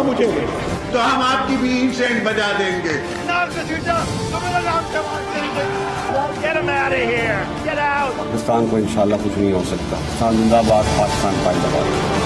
होगा मुझे, तो हम आपकी भी इंसेंट बजा देंगे। पाकिस्तान को इंशाल्लाह कुछ नहीं हो सकता। पाकिस्तान जिंदाबाद, पाकिस्तान जिंदाबाद।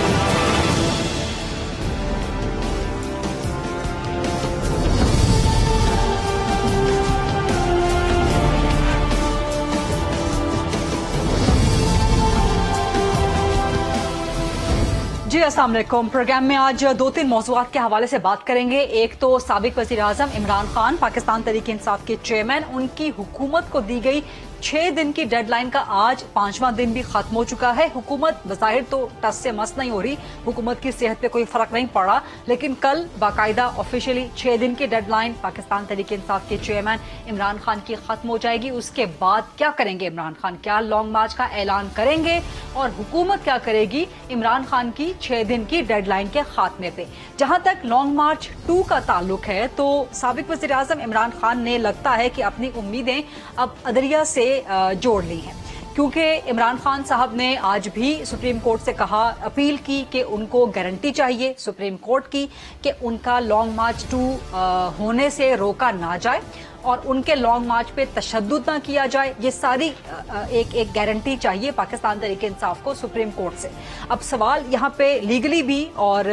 जी अस्सलाम वालेकुम। प्रोग्राम में आज दो तीन मौज़ूआत के हवाले से बात करेंगे। एक तो साबिक वज़ीर आज़म इमरान खान, पाकिस्तान तहरीक इंसाफ के चेयरमैन, उनकी हुकूमत को दी गई 6 दिन की डेडलाइन का आज 5वां दिन भी खत्म हो चुका है। हुकूमत बज़ाहिर तो टस से मस नहीं हो रही, हुकूमत की सेहत पे कोई फर्क नहीं पड़ा, लेकिन कल बाकायदा ऑफिशियली 6 दिन की डेडलाइन पाकिस्तान तहरीक इंसाफ के चेयरमैन इमरान खान की खत्म हो जाएगी। उसके बाद क्या करेंगे इमरान खान? क्या लॉन्ग मार्च का ऐलान करेंगे और हुकूमत क्या करेगी इमरान खान की 6 दिन की डेडलाइन के खात्मे पे? जहां तक लॉन्ग मार्च 2 का ताल्लुक है तो साबिक वज़ीर आज़म इमरान खान ने लगता है कि अपनी उम्मीदें अब अदलिया से जोड़ ली हैं, क्योंकि इमरान खान साहब ने आज भी सुप्रीम कोर्ट से कहा, अपील की कि उनको गारंटी चाहिए सुप्रीम कोर्ट की कि उनका लॉन्ग मार्च 2 होने से रोका ना जाए और उनके लॉन्ग मार्च पे तशद्दुद ना किया जाए। ये सारी एक गारंटी चाहिए पाकिस्तान तहरीक इंसाफ को सुप्रीम कोर्ट से। अब सवाल यहाँ पे लीगली भी और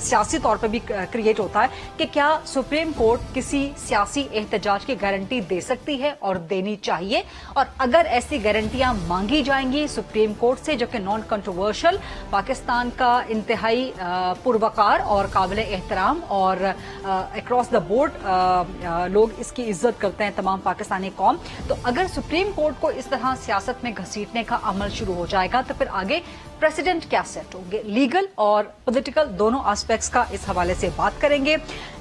सियासी तौर पे भी क्रिएट होता है कि क्या सुप्रीम कोर्ट किसी सियासी एहतजाज की गारंटी दे सकती है और देनी चाहिए, और अगर ऐसी गारंटियां मांगी जाएंगी सुप्रीम कोर्ट से जो कि नॉन कंट्रोवर्शियल, पाकिस्तान का इंतहाई पुरवकार और काबिल एहतराम और अक्रॉस द बोर्ड लोग इसकी इज्जत करते हैं तमाम पाकिस्तानी कौम, तो अगर सुप्रीम कोर्ट को इस तरह सियासत में घसीटने का अमल शुरू हो जाएगा तो फिर आगे प्रेसिडेंट क्या सेट होंगे? लीगल और पॉलिटिकल दोनों एस्पेक्ट्स का इस हवाले से बात करेंगे।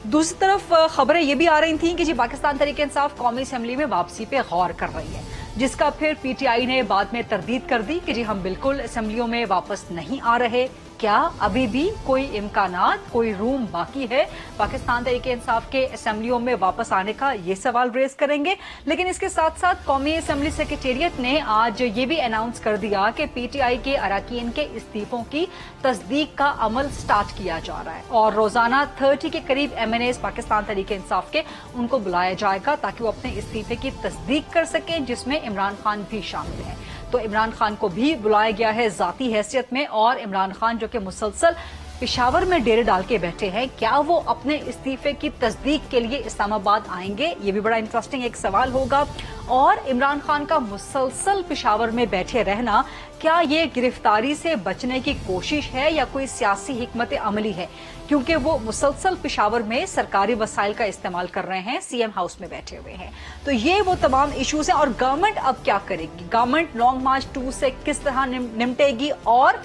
दूसरी तरफ खबरें ये भी आ रही थी कि जी पाकिस्तान तहरीक इंसाफ कौमी असेंबली में वापसी पे गौर कर रही है, जिसका फिर पीटीआई ने बाद में तरदीद कर दी कि जी हम बिल्कुल असेंबलियों में वापस नहीं आ रहे। क्या अभी भी कोई इम्कानात, कोई रूम बाकी है पाकिस्तान तहरीक इंसाफ के असेंबलियों में वापस आने का? ये सवाल रेज करेंगे। लेकिन इसके साथ साथ कौमी असेंबली सेक्रेटेरिएट ने आज ये भी अनाउंस कर दिया कि पीटीआई के अरकान के इस्तीफों की तस्दीक का अमल स्टार्ट किया जा रहा है और रोजाना 30 के करीब MNAs पाकिस्तान तहरीक इंसाफ के उनको बुलाया जाएगा ताकि वो अपने इस्तीफे की तस्दीक कर सकें, जिसमें इमरान खान भी शामिल है। तो इमरान खान को भी बुलाया गया है जाती हैसियत में, और इमरान खान जो कि मुसलसल पेशावर में डेरे डाल के बैठे हैं, क्या वो अपने इस्तीफे की तस्दीक के लिए इस्लामाबाद आएंगे? ये भी बड़ा इंटरेस्टिंग एक सवाल होगा। और इमरान खान का मुसलसल पेशावर में बैठे रहना, क्या ये गिरफ्तारी से बचने की कोशिश है या कोई सियासी हिकमत अमली है? क्योंकि वो मुसलसल पेशावर में सरकारी वसाइल का इस्तेमाल कर रहे हैं, सीएम हाउस में बैठे हुए हैं। तो ये वो तमाम इश्यूज हैं। और गवर्नमेंट अब क्या करेगी? गवर्नमेंट लॉन्ग मार्च 2 से किस तरह निपटेगी? और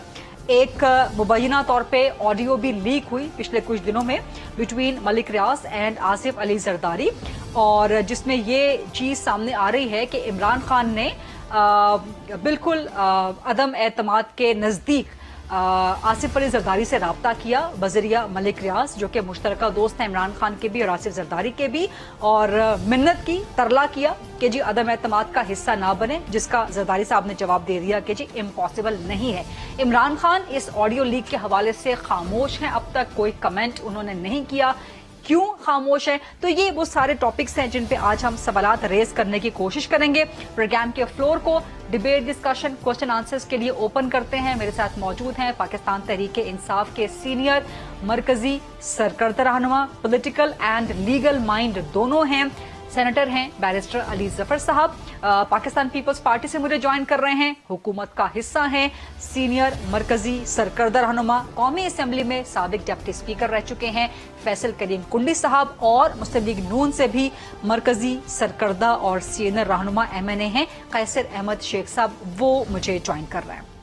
एक मुबैना तौर पे ऑडियो भी लीक हुई पिछले कुछ दिनों में बिटवीन मलिक रियाज एंड आसिफ अली जरदारी, और जिसमें ये चीज सामने आ रही है कि इमरान खान ने बिल्कुल अदम एतमाद के नजदीक आसिफ अली जरदारी से राब्ता किया बजरिया मलिक रियाज, जो कि मुश्तरका दोस्त हैं इमरान खान के भी और आसिफ जरदारी के भी, और मिन्नत की, तरला किया कि जी अदम एतमाद का हिस्सा ना बने, जिसका जरदारी साहब ने जवाब दे दिया कि जी इम्पॉसिबल नहीं है। इमरान खान इस ऑडियो लीक के हवाले से खामोश हैं, अब तक कोई कमेंट उन्होंने नहीं किया। क्यों खामोश है? तो ये वो सारे टॉपिक्स हैं जिन पे आज हम सवालात रेज करने की कोशिश करेंगे। प्रोग्राम के फ्लोर को डिबेट, डिस्कशन, क्वेश्चन आंसर्स के लिए ओपन करते हैं। मेरे साथ मौजूद हैं पाकिस्तान तहरीक इंसाफ के सीनियर मरकजी सरकर्दा रहनुमा, पॉलिटिकल एंड लीगल माइंड दोनों हैं, सेनेटर हैं बैरिस्टर अली जफर साहब, पाकिस्तान पीपल्स पार्टी से मुझे ज्वाइन कर रहे हैं, हुकूमत का हिस्सा हैं, सीनियर मरकजी सरकर्दा रहनुमा, कौमी असेंबली में साबिक डिप्टी स्पीकर रह चुके हैं फैसल करीम कुंडी साहब, और मुस्लिम लीग नून से भी मरकजी सरकर्दा और सीनियर रहनुमा MNA हैं कैसर अहमद शेख साहब, वो मुझे ज्वाइन कर रहे हैं।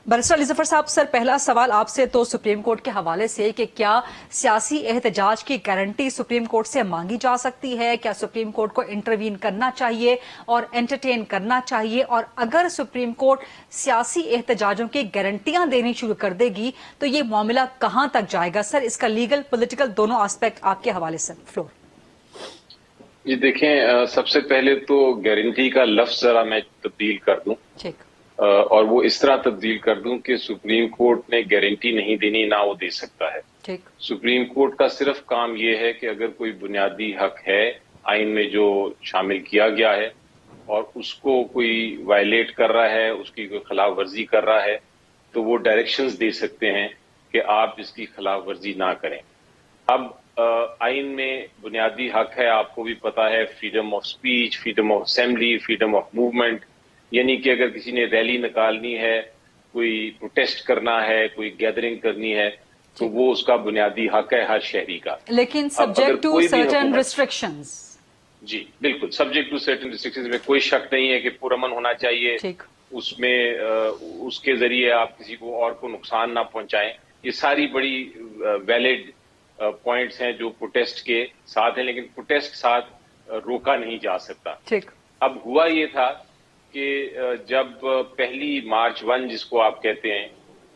बैरिस्टर अली जफर साहब, सर पहला सवाल आपसे तो सुप्रीम कोर्ट के हवाले से कि क्या सियासी एहतजाज की गारंटी सुप्रीम कोर्ट से मांगी जा सकती है? क्या सुप्रीम कोर्ट को इंटरवीन करना चाहिए और एंटरटेन करना चाहिए? और अगर सुप्रीम कोर्ट सियासी एहतजाजों की गारंटियां देनी शुरू कर देगी तो ये मामला कहां तक जाएगा? सर इसका लीगल पॉलिटिकल दोनों एस्पेक्ट आपके हवाले से फ्लोर। जी देखें, सबसे पहले तो गारंटी का लफ्ज जरा मैं तब्दील कर दूं, ठीक, और वो इस तरह तब्दील कर दूं कि सुप्रीम कोर्ट ने गारंटी नहीं देनी, ना वो दे सकता है। ٹھیک. سپریم کورٹ کا صرف کام یہ ہے کہ اگر کوئی بنیادی حق ہے آئین میں جو شامل کیا گیا ہے اور اس کو کوئی وائلیٹ کر رہا ہے، اس کی کوئی خلاف ورزی کر رہا ہے، تو وہ ڈائریکشنز دے سکتے ہیں کہ آپ اس کی خلاف ورزی نہ کریں. اب آئین میں بنیادی حق ہے، آپ کو بھی پتا ہے، freedom of speech, freedom of assembly, freedom of movement. یعنی کہ اگر کسی نے ریلی نکالنی ہے، کوئی پروٹیسٹ کرنا ہے، کوئی گیدرنگ کرنی ہے، تو وہ اس کا بنیادی حق ہے ہر شہری کا. لیکن سبجیکٹ ٹو سرٹن ریسٹرکشنز. جی بالکل، سبجیکٹ ٹو سرٹن ریسٹرکشنز میں کوئی شک نہیں ہے کہ پرامن ہونا چاہیے. اس میں اس کے ذریعے آپ کسی کو اور کو نقصان نہ پہنچائیں. یہ ساری بڑی ویلڈ پوائنٹس ہیں جو پروٹیسٹ کے ساتھ ہیں، لیکن پروٹیسٹ ساتھ روکا نہیں جا سکتا. اب ہوا یہ تھا کہ جب پہلی مارچ 1 جس کو آپ کہتے ہیں،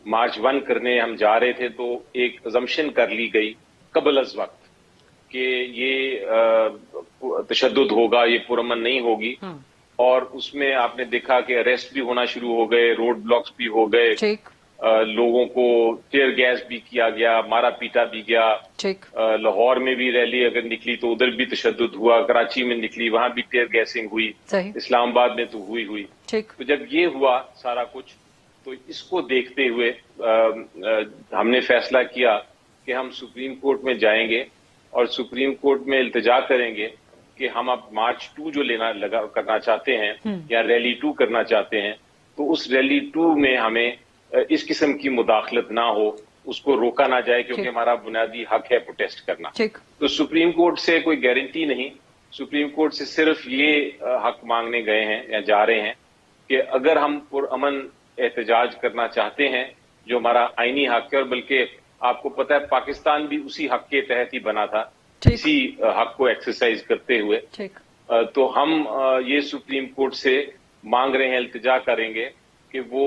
مارچ 1 کرنے ہم جا رہے تھے، تو ایک ازمپشن کر لی گئی قبل از وقت کہ یہ تشدد ہوگا، یہ پرامن نہیں ہوگی. اور اس میں آپ نے دیکھا کہ اریسٹ بھی ہونا شروع ہو گئے، روڈ بلاکس بھی ہو گئے، لوگوں کو ٹیئر گیس بھی کیا گیا، مارا پیٹا بھی گیا. لاہور میں بھی ریلی اگر نکلی تو ادھر بھی تشدد ہوا، کراچی میں نکلی وہاں بھی ٹیئر گیسنگ ہوئی، اسلام آباد میں تو ہوئی. تو جب یہ ہوا سارا کچھ، تو اس کو دیکھتے ہوئے ہم نے فیصلہ کیا کہ ہم سپریم کورٹ میں جائیں گے اور سپریم کورٹ میں التجا کریں گے کہ ہم اب مارچ 2 جو کرنا چاہتے ہیں یا ریلی 2 کرنا چاہتے ہیں، تو اس ریلی 2 میں ہمیں اس قسم کی مداخلت نہ ہو، اس کو روکا نہ جائے، کیونکہ ہمارا بنیادی حق ہے پروٹیسٹ کرنا. تو سپریم کورٹ سے کوئی گارنٹی نہیں، سپریم کورٹ سے صرف یہ حق مانگنے گئے ہیں یا جا رہے ہیں کہ اگر ہم پرامن احتجاج کرنا چاہتے ہیں جو ہمارا آئینی حق ہے، اور بلکہ آپ کو پتہ ہے پاکستان بھی اسی حق کے تحت ہی بنا تھا، اسی حق کو ایکسرسائز کرتے ہوئے، تو ہم یہ سپریم کورٹ سے مانگ رہے ہیں، التجا کریں گے کہ وہ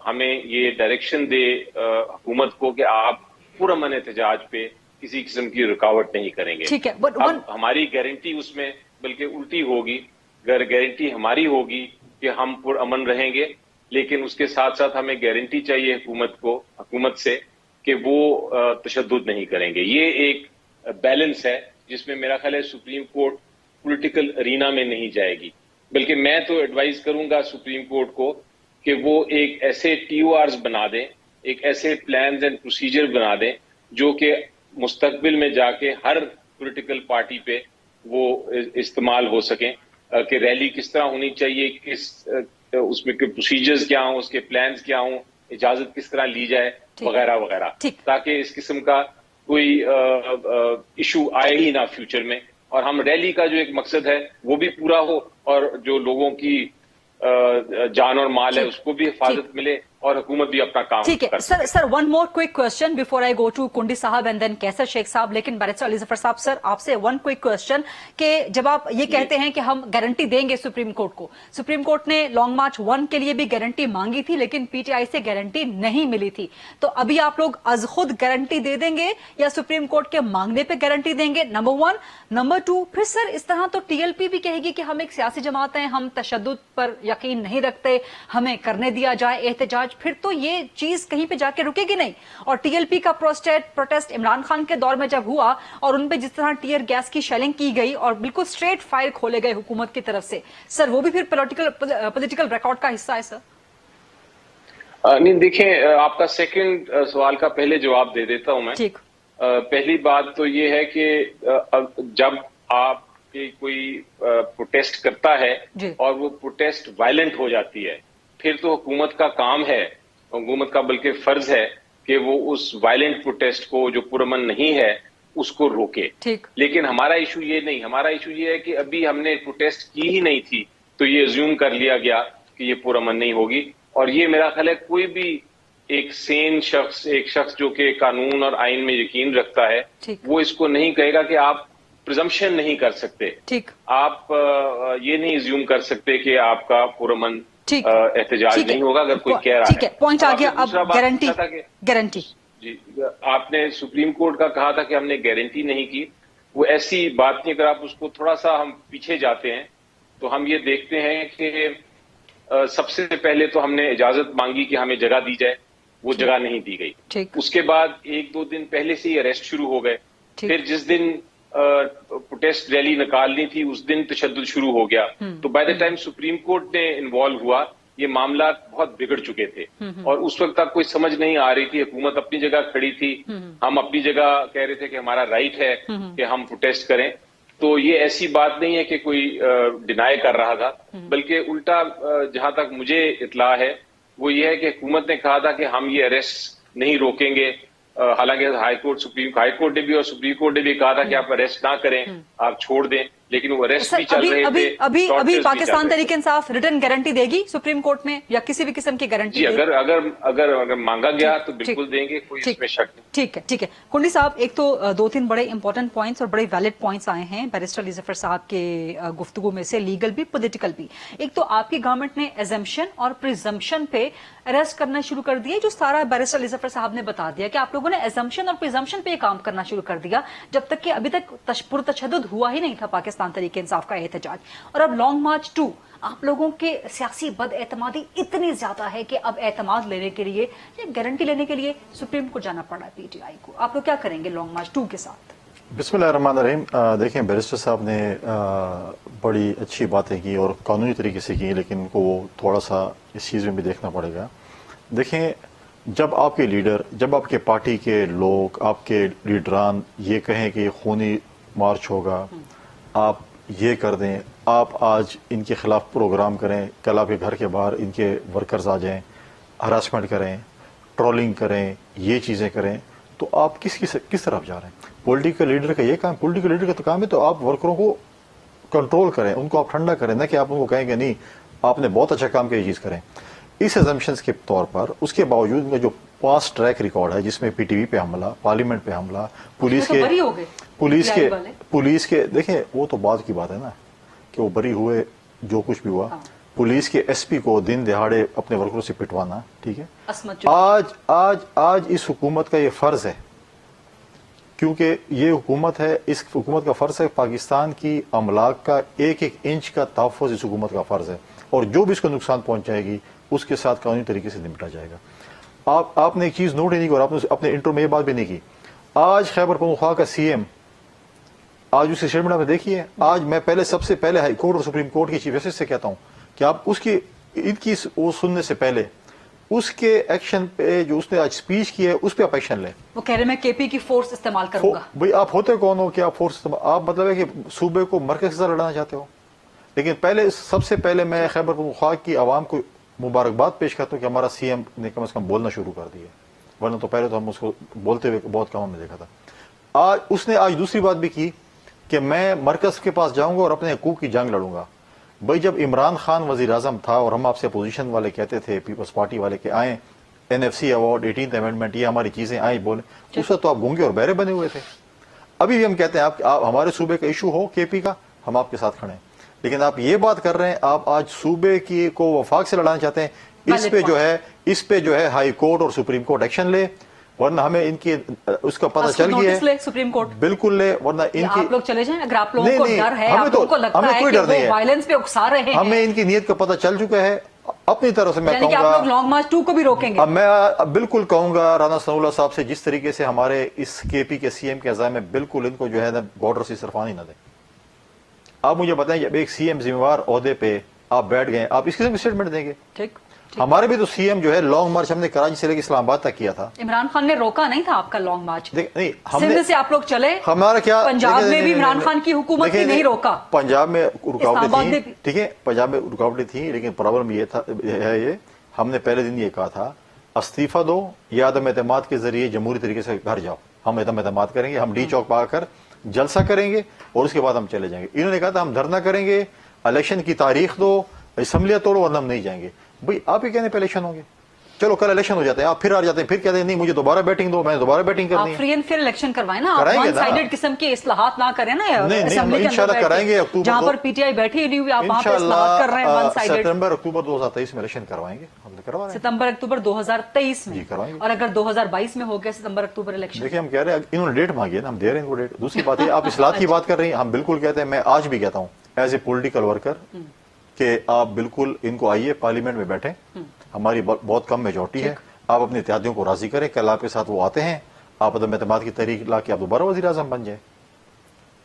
ہمیں یہ ڈائریکشن دے حکومت کو کہ آپ پرامن احتجاج پہ کسی قسم کی رکاوٹ نہیں کریں گے. اب ہماری گارنٹی اس میں بلکہ الٹی ہوگی، گارنٹی ہماری ہوگی کہ ہم پرامن رہیں گے، لیکن اس کے ساتھ ساتھ ہمیں گارنٹی چاہیے حکومت سے کہ وہ تشدد نہیں کریں گے. یہ ایک بیلنس ہے جس میں میرا خیال ہے سپریم کورٹ پولیٹیکل ارینا میں نہیں جائے گی، بلکہ میں تو ایڈوائز کروں گا سپریم کورٹ کو کہ وہ ایک ایسے TORs بنا دیں، ایک ایسے پلانز اینڈ پروسیجر بنا دیں جو کہ مستقبل میں جا کے ہر پولیٹیکل پارٹی پہ وہ استعمال ہو سکیں، کہ ریلی کس طرح ہونی چاہیے، اس میں پروسیجرز کیا ہوں، اس کے پلانز کیا ہوں، اجازت کس طرح لی جائے، وغیرہ وغیرہ، تاکہ اس قسم کا کوئی ایشو آئے ہی نہ فیوچر میں، اور ہم ریلی کا جو ایک مقصد ہے وہ بھی پورا ہو، اور جو لوگوں کی جان اور مال ہے اس کو بھی حفاظت ملے، اور حکومت بھی اپنا کام کر سکے. Sir one more quick question before I go to Kundi Sahab and then کیسر شیخ صاحب. لیکن بیرسٹر علی ظفر صاحب، سر آپ سے ون کوئک کوشچن کہ جب آپ یہ کہتے ہیں کہ ہم گارنٹی دیں گے سپریم کورٹ کو، سپریم کورٹ نے لانگ مارچ 1 کے لیے بھی گارنٹی مانگی تھی لیکن PTI سے گارنٹی نہیں ملی تھی، تو ابھی آپ لوگ از خود گارنٹی دے دیں گے یا سپریم کورٹ کے مانگنے پہ گارنٹی دیں گے؟ نمبر 1. نمبر 2، پھر سر اس طرح تو TLP بھی کہے گی کہ ہم ایک سیاسی جماعت ہیں، ہم تشدد پر یقین نہیں رکھتے، ہمیں کرنے دیا جائے احتجاج، پھر تو یہ چیز کہیں پہ جا کے رکے گی نہیں. اور TLP کا پروٹیسٹ عمران خان کے دور میں جب ہوا اور ان پہ جس طرح ٹیئر گیس کی شیلنگ کی گئی اور بالکل اسٹریٹ فائر کھولے گئے حکومت کی طرف سے، سر وہ بھی پھر پولیٹیکل ریکارڈ کا حصہ ہے سر؟ نہیں، دیکھیں، آپ کا سیکنڈ سوال کا پہلے جواب دے دیتا ہوں میں. پہلی بات تو یہ ہے کہ جب آپ کوئی پروٹیسٹ کرتا ہے اور وہ پروٹیسٹ وائلنٹ ہو جاتی ہے، پھر تو حکومت کا کام ہے، حکومت کا بلکہ فرض ہے کہ وہ اس وائلنٹ پروٹیسٹ کو جو پرامن نہیں ہے اس کو روکے. لیکن ہمارا ایشو یہ نہیں، ہمارا ایشو یہ ہے کہ ابھی ہم نے پروٹیسٹ کی ہی نہیں تھی تو یہ ازیوم کر لیا گیا کہ یہ پرامن نہیں ہوگی. اور یہ میرا خیال ہے کوئی بھی ایک سین شخص، ایک شخص جو کہ قانون اور آئین میں یقین رکھتا ہے، وہ اس کو نہیں کہے گا کہ آپ پرزمپشن نہیں کر سکتے، آپ یہ نہیں ازیوم کر سکتے کہ آپ کا پرامن احتجاج نہیں ہوگا اگر کوئی کہہ رہا ہے. ٹھیک ہے، پوائنٹ آ گیا. اب گارنٹی جی، آپ نے سپریم کورٹ کا کہا تھا کہ ہم نے گارنٹی نہیں کی، وہ ایسی بات نہیں. اگر آپ اس کو تھوڑا سا ہم پیچھے جاتے ہیں تو ہم یہ دیکھتے ہیں کہ سب سے پہلے تو ہم نے اجازت مانگی کہ ہمیں جگہ دی جائے. وہ جگہ نہیں دی گئی. اس کے بعد 1-2 دن پہلے سے ہی اریسٹ شروع ہو گئے. پھر جس دن پروٹیسٹ ریلی نکالنی تھی اس دن تشدد شروع ہو گیا. تو by the time supreme court نے انوالو ہوا یہ معاملات بہت بگڑ چکے تھے اور اس وقت تک کوئی سمجھ نہیں آ رہی تھی. حکومت اپنی جگہ کھڑی تھی, ہم اپنی جگہ کہہ رہے تھے کہ ہمارا رائٹ ہے کہ ہم پروٹیسٹ کریں. تو یہ ایسی بات نہیں ہے کہ کوئی ڈینائی کر رہا تھا, بلکہ الٹا جہاں تک مجھے اطلاع ہے وہ یہ ہے کہ حکومت نے کہا تھا کہ ہم یہ اریسٹ نہیں روکیں گے. حالانکہ ہائی کورٹ نے بھی اور سپریم کورٹ نے بھی کہا تھا کہ آپ اریسٹ نہ کریں, آپ چھوڑ دیں, لیکن وہ اریسٹ بھی چل رہے تھے. ابھی پاکستان تحریک انصاف ریٹرن گارنٹی دے گی سپریم کورٹ میں یا کسی بھی قسم کی گارنٹی؟ جی اگر مانگا گیا تو بالکل دیں گے, کوئی اس میں شک نہیں. ٹھیک ہے. کنڈی صاحب, ایک تو 2-3 بڑے امپورٹنٹ پوائنٹس اور بڑے ویلڈ پوائنٹس آئے ہیں بیرسٹر علی ظفر صاحب کے گفتگو میں سے, لیگل بھی پولیٹیکل بھی. ایک تو آپ کی گورنمنٹ نے ایزمپشن اور پریزمپشن پہ اریسٹ کرنا شروع کر دیا, جو سارا بیرسٹر علی ظفر صاحب نے بتا دیا کہ آپ لوگوں نے ایزمپشن اور پریزمپشن پہ کام کرنا شروع کر دیا, جب تک کہ ابھی تک پرتشدد ہوا ہی نہیں تھا پاکستان تحریک انصاف کا احتجاج. اور اب لانگ مارچ 2, آپ لوگوں کے سیاسی بد اعتمادی اتنی زیادہ ہے کہ اب اعتماد لینے کے لیے یا گارنٹی لینے کے لیے سپریم کو جانا پڑا پی ٹی آئی کو. آپ لوگ کیا کریں گے لانگ مارچ 2 کے ساتھ؟ بسم اللہ الرحمن الرحیم. دیکھیں, بیرسٹر صاحب نے بڑی اچھی باتیں کی اور قانونی طریقے سے کی, لیکن ان کو وہ تھوڑا سا اس چیز میں بھی دیکھنا پڑے گا. دیکھیں, جب آپ کے لیڈر, جب آپ کے پارٹی کے لوگ, آپ کے لیڈران یہ کہیں کہ یہ خونی مارچ ہوگا, آپ یہ کر دیں, آپ آج ان کے خلاف پروگرام کریں, کل آپ کے گھر کے باہر ان کے ورکرز آ جائیں, ہراسمنٹ کریں, ٹرولنگ کریں, یہ چیزیں کریں, تو آپ کس طرف جا رہے ہیں؟ پولیٹیکل لیڈر کا یہ کام, پولیٹیکل لیڈر کا تو کام ہے تو آپ ورکروں کو کنٹرول کریں, ان کو آپ ٹھنڈا کریں, نہ کہ آپ ان کو کہیں کہ نہیں آپ نے بہت اچھا کام کیا, یہ چیز کریں. اس ایزمپشنز کے طور پر اس کے باوجود ان کا جو پاسٹ ٹریک ریکارڈ ہے, جس میں پی ٹی وی پہ حملہ, پارلیمنٹ پہ حملہ, پولیس کے دیکھیں, وہ تو بعد کی بات ہے نا کہ وہ بری ہوئے, جو کچھ بھی ہوا, پولیس کے ایس پی کو دن دہاڑے اپنے ورکروں سے پٹوانا, ٹھیک ہے. آج اس حکومت کا یہ فرض ہے, کیونکہ یہ حکومت ہے, اس حکومت کا فرض ہے پاکستان کی املاک کا ایک ایک انچ کا تحفظ اس حکومت کا فرض ہے, اور جو بھی اس کو نقصان پہنچائے گی اس کے ساتھ قانونی طریقے سے نمٹا جائے گا. آپ نے ایک چیز نوٹ ہی نہیں کی اور آپ نے اپنے انٹرو میں یہ بات بھی نہیں کی. آج خیبر پختونخوا کا سی ایم, آج اس کی اسٹیٹمنٹ آپ نے دیکھی ہے. آج میں سب سے پہلے ہائی کورٹ اور سپریم کورٹ کی چیف جسٹس سے کہتا ہوں کہ آپ ان کی وہ سننے سے پہلے اس کے ایکشن پہ, جو اس نے آج اسپیچ کی ہے, اس پہ آپ ایکشن لیں. وہ کہہ رہے میں کے پی کی فورس استعمال کروں گا. بھئی آپ ہوتے کون ہو کہ آپ فورس استعمال, آپ مطلب ہے کہ صوبے کو مرکز کے ساتھ لڑانا چاہتے ہو. لیکن سب سے پہلے میں خیبر پختونخوا کی عوام کو مبارکباد پیش کرتا ہوں کہ ہمارا سی ایم نے کم از کم بولنا شروع کر دیا, ورنہ تو پہلے تو ہم اس کو بولتے ہوئے بہت کم ہم نے دیکھا تھا. اس نے آج دوسری بات بھی کی کہ میں مرکز کے پاس جاؤں گا اور اپنے حقوق کی جنگ لڑوں گا. بھائی, جب عمران خان وزیر اعظم تھا اور ہم آپ سے اپوزیشن والے کہتے تھے, پیپلز پارٹی والے کہ آئیں NFC ایوارڈ, 18th امینڈمنٹ, یہ ہماری چیزیں آئیں بولیں, اس وقت تو آپ گونگے اور بہرے بنے ہوئے تھے. ابھی بھی ہم کہتے ہیں آپ ہمارے صوبے کا ایشو ہو کے پی کا, ہم آپ کے ساتھ کھڑے ہیں. لیکن آپ یہ بات کر رہے ہیں, آپ آج صوبے کی کو وفاق سے لڑانا چاہتے ہیں. اس پہ جو ہے ہائی کورٹ اور سپریم کورٹ ایکشن لے, ورنہ ہمیں ان کی اس کا پتہ چل گیا ہے. سپریم کورٹ بالکل لے, ورنہ ان کی آپ لوگ چلے جائیں. اگر آپ لوگوں کو ڈر ہے, آپ لوگوں کو لگتا ہے کہ وہ وائلنس پہ اکسا رہے ہیں, ہمیں ان کی نیت کا پتہ چل چکا ہے. اپنی طرف سے میں کہوں گا, آپ لوگ لانگ مارچ 2 کو بھی روکیں گے. اب میں بالکل کہوں گا رانا ثناء اللہ صاحب سے, جس طریقے سے ہمارے اس کے پی کے سی ایم کے عزائم میں, بالکل ان کو جو ہے نا بارڈر سے صرفانی نہ دیں. آپ مجھے بتائیں, جب ایک سی ایم ذمہ وار عہدے پہ آپ بیٹھ گئے, آپ اس قسم کی اسٹیٹمنٹ دیں گے؟ ٹھیک, ہمارے بھی تو سی ایم جو ہے لانگ مارچ ہم نے کراچی سے لے کے اسلام آباد تک کیا تھا. عمران خان نے روکا نہیں تھا آپ کا لانگ مارچ. نہیں, سندھ سے آپ لوگ چلے, ہمارا کیا پنجاب میں بھی عمران خان کی حکومت نے نہیں روکا. پنجاب میں رکاوٹیں تھیں, ٹھیک ہے, پنجاب میں رکاوٹیں تھیں, لیکن پرابلم یہ تھا ہے, یہ ہم نے پہلے دن یہ کہا تھا استعفیٰ دو یا عدم اعتماد کے ذریعے جمہوری طریقے سے گھر جاؤ. ہم عدم اعتماد کریں گے, ہم ڈی چوک پا کر جلسہ کریں گے اور اس کے بعد ہم چلے جائیں گے. انہوں نے کہا تھا ہم دھرنا کریں گے, الیکشن کی تاریخ دو, اسمبلیاں توڑو, ورنہ ہم نہیں جائیں گے. بھئی آپ ہی کہنے پہ الیکشن ہوں گے, چلو کل الیکشن ہو جاتے ہیں, آپ پھر آ جاتے ہیں, پھر کہتے ہیں نہیں مجھے دوبارہ بیٹنگ دو, میں دوبارہ بیٹنگ کرنی ہے. فری اینڈ فیئر الیکشن کروائیں نا, آپ ون سائیڈڈ قسم کے اصلاحات نہ کریں نا. انشاءاللہ کرائیں گے, جہاں پر پی ٹی آئی بیٹھی نہیں ہوئی, آپ وہاں پہ اصلاحات کر رہے ہیں ون سائیڈڈ. ستمبر اکتوبر 2023 میں الیکشن کروائیں گے, ہم نے کروا رہے ہیں. ستمبر اکتوبر 2023 میں کروائیں گے. اور اگر 2022 میں ہو گیا ستمبر اکتوبر الیکشن, دیکھیں ہم کہہ رہے ہیں انہوں نے ڈیٹ مانگی ہے نا, ہم دے رہے ہیں ان کو ڈیٹ. دوسری بات ہے, آپ اصلاحات کی بات کر رہی ہیں, ہم بالکل کہتے ہیں, میں آج بھی کہتا ہوں ایز اے پولیٹیکل ورکر کہ آپ بالکل ان کو آئیے, پارلیمنٹ میں بیٹھیں, ہماری بہت کم میجورٹی ہے, आप अपने इत्तेहादियों को राजी करें, कल आपके साथ वो आते हैं, आप अदम एतमाद की तहरीक ला के आप दोबारा वज़ीर आज़म बन जाए।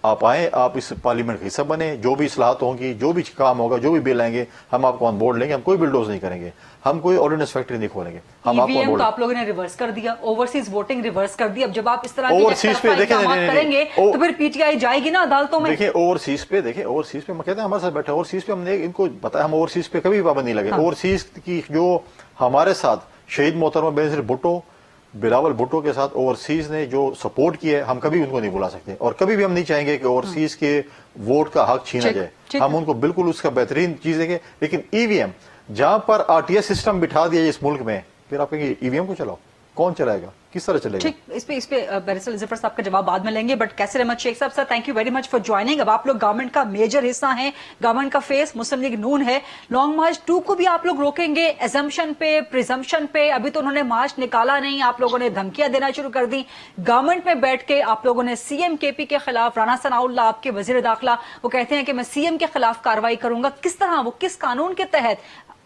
आप आए, आप इस पार्लियामेंट का हिस्सा बने, जो भी इस्लाहत होंगी, जो भी काम होगा, जो भी बिल आएंगे, हम आपको ऑन बोर्ड लेंगे। हम कोई बिल्डोज नहीं करेंगे, हम कोई ऑर्डिनेंस फैक्ट्री नहीं खोलेंगे, हम आपको तो आप लोगों ने रिवर्स कर दिया, ओवरसीज वोटिंग रिवर्स कर दी। अब जब आप इस तरह ओवरसीज पे देखें करेंगे तो फिर पीटीआई जाएगी ना अदालतों में। देखिए ओवरसीज पे मैं कहते हैं हमारे साथ बैठे, ओवरसीज पे हमने इनको बताया, हम ओवरसीज पे कभी पाबंदी लगे। ओवरसीज की जो हमारे साथ शहीद मोहतरमा बेनज़ीर भुट्टो, बिलावल भुट्टो के साथ ओवरसीज ने जो सपोर्ट किया है, हम कभी उनको नहीं बुला सकते, और कभी भी हम नहीं चाहेंगे कि ओवरसीज के वोट का हक छीना जाए। हम उनको बिल्कुल उसका बेहतरीन चीज देंगे। लेकिन ईवीएम जहां पर आरटीएस सिस्टम बिठा दिया इस मुल्क में, फिर आप कहेंगे ईवीएम को चलाओ, कौन चलाएगा, किस तरह चलेगा? ठीक, इस पे बैरिस्टर जफर साहब का जवाब बाद में लेंगे, बट कैसर अहमद शेख साहब, sir thank you very much for joining. अब आप लोग गवर्नमेंट का मेजर हिस्सा हैं, गवर्नमेंट का फेस मुस्लिम लीग नून है, लॉन्ग मार्च 2 को भी आप लोग रोकेंगे एजम्पशन पे, प्रिजम्पशन पे? अभी तो उन्होंने मार्च निकाला नहीं, आप लोगों ने धमकियां देना शुरू कर दी। गवर्नमेंट में बैठ के आप लोगों ने सीएम केपी के खिलाफ, राना सनाउल्लाह आपके वजीर दाखिला, वो कहते हैं कि मैं सीएम के खिलाफ कार्रवाई करूंगा। किस तरह, वो किस कानून के तहत?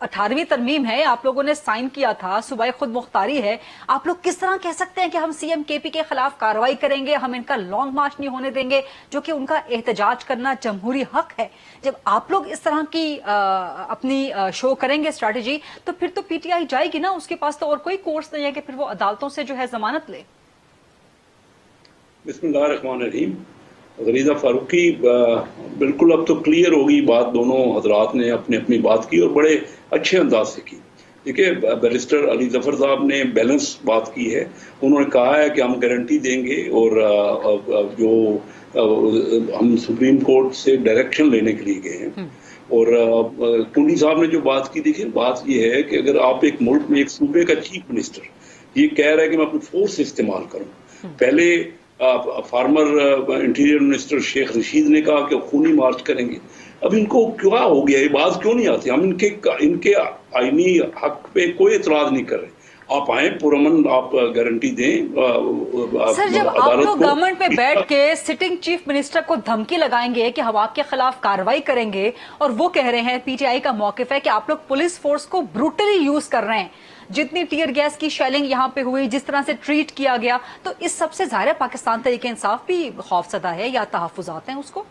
18वीं तरमीम है, आप लोगों ने साइन किया था, सुबह खुद मुख्तारी है, आप लोग किस तरह कह सकते हैं कि हम सीएम केपी के खिलाफ कार्रवाई करेंगे, हम इनका लॉन्ग मार्च नहीं होने देंगे, जो कि उनका एहतजाज करना जमहूरी हक है? जब आप लोग इस तरह की अपनी शो करेंगे स्ट्रैटेजी, तो फिर तो पीटीआई जाएगी ना, उसके पास तो और कोई कोर्स नहीं है कि फिर वो अदालतों से जो है जमानत ले। बिस्मिल्लाहिर्रहमानिर्रहीम। गरीदा फारूकी, बिल्कुल अब तो क्लियर होगी बात, दोनों हजरात ने अपनी अपनी बात की और बड़े अच्छे अंदाज से की। देखिए, बैरिस्टर अली जफर साहब ने बैलेंस बात की है। उन्होंने कहा है कि हम गारंटी देंगे और जो हम सुप्रीम कोर्ट से डायरेक्शन लेने के लिए गए हैं। और कुंडी साहब ने जो बात की, देखिए बात यह है कि अगर आप एक मुल्क में एक सूबे का चीफ मिनिस्टर ये कह रहा है कि मैं अपनी फोर्स इस्तेमाल करूं, पहले former interior minister Sheikh Rashid ने कहा कि खूनी मार्च करेंगे। अब इनको क्या हो गया, ये बात क्यों नहीं आती? हम इनके आईनी हक पे कोई एतराज नहीं कर रहे। आप आए पुरअमन, आप गारंटी दें। सर, जब आप लोग गवर्नमेंट में बैठ के सिटिंग चीफ मिनिस्टर को धमकी लगाएंगे कि हम आपके खिलाफ कार्रवाई करेंगे, और वो कह रहे हैं, पीटीआई का मौकिफ है कि आप लोग पुलिस फोर्स को ब्रूटली यूज कर रहे हैं, जितनी टीयर गैस की शेलिंग यहाँ पे हुई, जिस तरह से ट्रीट किया गया, तो इस सबसे ज़ाहिर है पाकिस्तान तरीके इंसाफ भी खौफजदा है या तहफ्फुज़ात हैं उसको?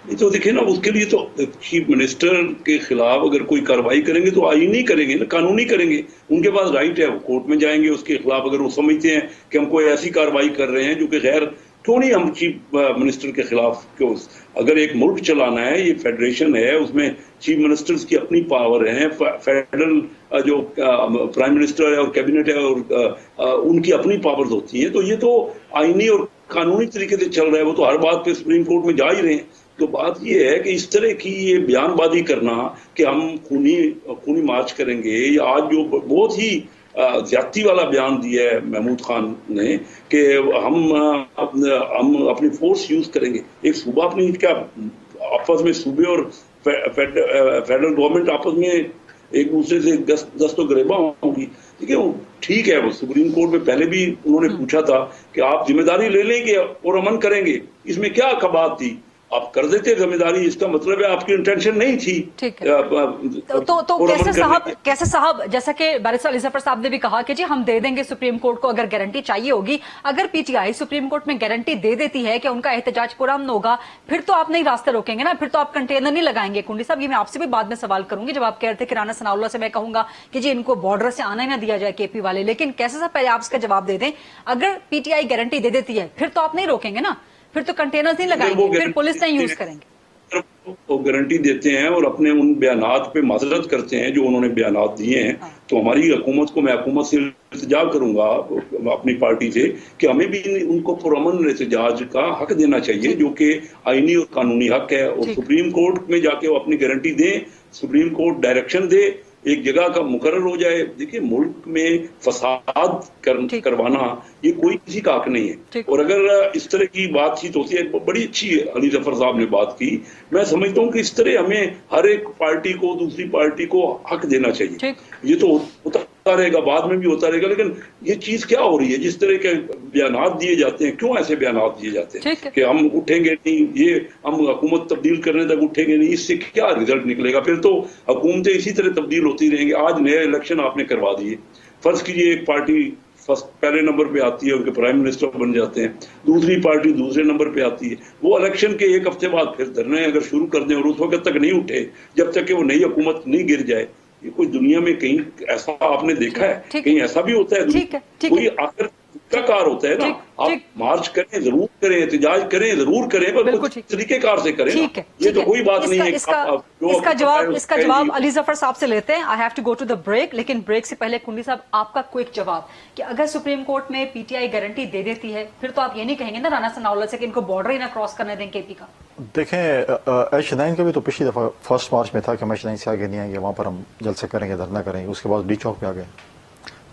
ये तो देखिए ना, उसके लिए तो चीफ मिनिस्टर के खिलाफ अगर कोई कार्रवाई करेंगे तो आईनी करेंगे ना, कानूनी करेंगे। उनके पास राइट है, वो कोर्ट में जाएंगे उसके खिलाफ। अगर वो समझते हैं कि हम कोई ऐसी कार्रवाई कर रहे हैं जो कि गैर, क्यों नहीं हम चीफ मिनिस्टर के खिलाफ, क्यों? अगर एक मुल्क चलाना है, ये फेडरेशन है, उसमें चीफ मिनिस्टर्स की अपनी पावर है, फेडरल जो प्राइम मिनिस्टर है और कैबिनेट है और उनकी अपनी पावर्स होती हैं। तो ये तो आईनी और कानूनी तरीके से चल रहा है, वो तो हर बात पे सुप्रीम कोर्ट में जा ही रहे हैं। तो बात ये है कि इस तरह की ये बयानबाजी करना कि हम खूनी मार्च करेंगे, या आज जो बहुत ही ज्यादती वाला बयान दिया है महमूद खान ने कि हम अपनी फोर्स यूज करेंगे। एक सूबा अपनी क्या आपस में, सूबे और फेडरल गवर्नमेंट आपस में एक दूसरे से दस्तो गरेबा होगी। ठीक है, ठीक है, वो सुप्रीम कोर्ट में पहले भी उन्होंने पूछा था कि आप जिम्मेदारी ले लेंगे और अमन करेंगे, इसमें क्या कबात थी? आप कर देते जिम्मेदारी, इसका मतलब है आपकी इंटेंशन नहीं थी। ठीक है, तो कैसे साहब, जैसा कि बैरिस्टर अली जफर साहब ने भी कहा कि जी हम दे देंगे सुप्रीम कोर्ट को अगर गारंटी चाहिए होगी। अगर पीटीआई सुप्रीम कोर्ट में गारंटी दे देती है कि उनका एहतजाज पुरअमन होगा, फिर तो आप नहीं रास्ते रोकेंगे ना, फिर तो आप कंटेनर नहीं लगाएंगे। कुंडी साहब, ये मैं आपसे भी बाद में सवाल करूंगी, जब आप कह रहे थे कि राना सनाउल्लाह से मैं कहूंगा कि जी इनको बॉर्डर से आना ही ना दिया जाए केपी वाले, लेकिन कैसे साहब पहले आप इसका जवाब दे दें। अगर पीटीआई गारंटी दे देती है, फिर तो आप नहीं रोकेंगे ना, फिर तो कंटेनर्स नहीं लगाएंगे, फिर पुलिस नहीं यूज करेंगे। वो गारंटी देते हैं और अपने उन बयानात पे माजरत करते हैं जो उन्होंने बयानात दिए हैं। तो हमारी हुकूमत को, मैं हुकूमत से इल्तिजा करूंगा अपनी पार्टी से कि हमें भी उनको पुरअमन एहतजाज का हक देना चाहिए, जो कि आईनी और कानूनी हक है। और सुप्रीम कोर्ट में जाके वो अपनी गारंटी दें, सुप्रीम कोर्ट डायरेक्शन दे, एक जगह का मुकर्रर हो जाए। देखिए, मुल्क में फसाद करवाना ये कोई किसी का हक नहीं है। और अगर इस तरह की बातचीत होती है, बड़ी अच्छी अली जफर साहब ने बात की, मैं समझता हूँ कि इस तरह हमें हर एक पार्टी को, दूसरी पार्टी को हक देना चाहिए। ये तो होता रहेगा, बाद में भी होता रहेगा, लेकिन ये चीज क्या हो रही है? जिस तरह के बयानात दिए जाते हैं, क्यों ऐसे बयानात दिए जाते हैं कि हम उठेंगे नहीं, ये हम हुकूमत तब्दील करने तक उठेंगे नहीं, इससे क्या रिजल्ट निकलेगा? फिर तो हुकूमतें इसी तरह तब्दील होती रहेंगी। आज नए इलेक्शन आपने करवा दिए, फर्ज कीजिए एक पार्टी पहले नंबर पे आती है, उनके प्राइम मिनिस्टर बन जाते हैं, दूसरी पार्टी दूसरे नंबर पे आती है, वो इलेक्शन के एक हफ्ते बाद फिर धरने अगर शुरू कर दें और उस वक्त तक नहीं उठे, जब तक कि वो नई हुकूमत नहीं गिर जाए, ये कोई दुनिया में कहीं ऐसा आपने देखा है? कहीं ऐसा भी होता है? कोई आखिर का कार होता है ना, आप मार्च करें, जरूर करें, एहतजाज करें, जरूर करें, पर कुछ तरीके कार से करें। ये तो कोई बात नहीं है। इसका जवाब अली जफर साहब से लेते हैं। I have to go to the break, लेकिन ब्रेक से पहले कुंडी साहब आपका क्विक जवाब कि अगर सुप्रीम कोर्ट में पीटीआई गारंटी दे देती है, फिर तो आप ये नहीं कहेंगे ना राना सनाउल्लाह से कि इनको बॉर्डर ही ना क्रॉस करने दें केपी का? देखें, H9 का भी तो पिछली दफा 1 मार्च में था कि हम H9 से आगे नहीं आएंगे, वहां पर हम जलसे करेंगे, धरना करेंगे, उसके बाद डी चौक पे आ गए।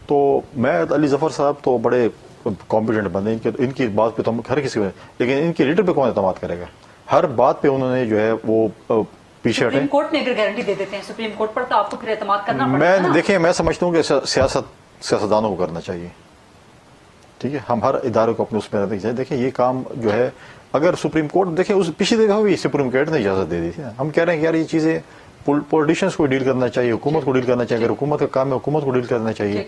तो मैं अली जफर साहब तो बड़े कॉम्पिटेंट बंदे, इनकी बात पे तो हम हर किसी को, लेकिन इनके लीडर पे कौन एतमाद करेगा? हर बात पे उन्होंने जो है वो पीछे हटे। सुप्रीम कोर्ट में अगर गारंटी दे देते हैं सुप्रीम कोर्ट पर, तो आपको फिर एतमाद करना पड़ेगा। मैं देखिए, मैं समझता हूँ कि सियासतदानों को करना चाहिए, ठीक है, हम हर इदारे को अपने उसमें रखना चाहिए। देखिए ये काम जो है, अगर सुप्रीम कोर्ट, देखिए उस पिछली दफा भी सुप्रीम कोर्ट ने इजाजत दे दी थी ना। हम कह रहे हैं कि यार ये चीजें पॉलिटिशियंस को डील करना चाहिए, हुकूमत को डील करना चाहिए, अगर हुकूमत का काम है हुकूमत को डील करना चाहिए।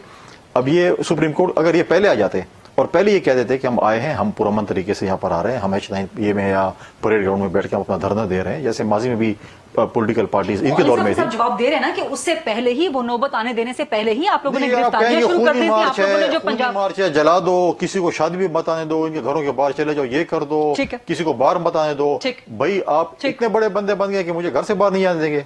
अब ये सुप्रीम कोर्ट अगर ये पहले आ जाते और पहले ये कह देते कि हम आए हैं, हम पुरअमन तरीके से यहाँ पर आ रहे हैं, हम H9 ये में या परेड ग्राउंड में बैठ के हम अपना धरना दे रहे हैं, जैसे माजी में भी पॉलिटिकल पार्टीज इनके दौर में थी। जवाब दे रहे हैं ना कि उससे पहले ही, वो नौबत आने देने से पहले ही आप लोगों ने गिरफ्तारियां शुरू कर दी थी। आप लोगों ने जो पंजाब मार्च है, जला दो, किसी को शादी भी मत आने दो, इनके घरों के बाहर चले जाओ, ये कर दो, किसी को बाहर मत आने दो। भाई आप इतने बड़े बंदे बन गए कि मुझे घर से बाहर नहीं आने देंगे।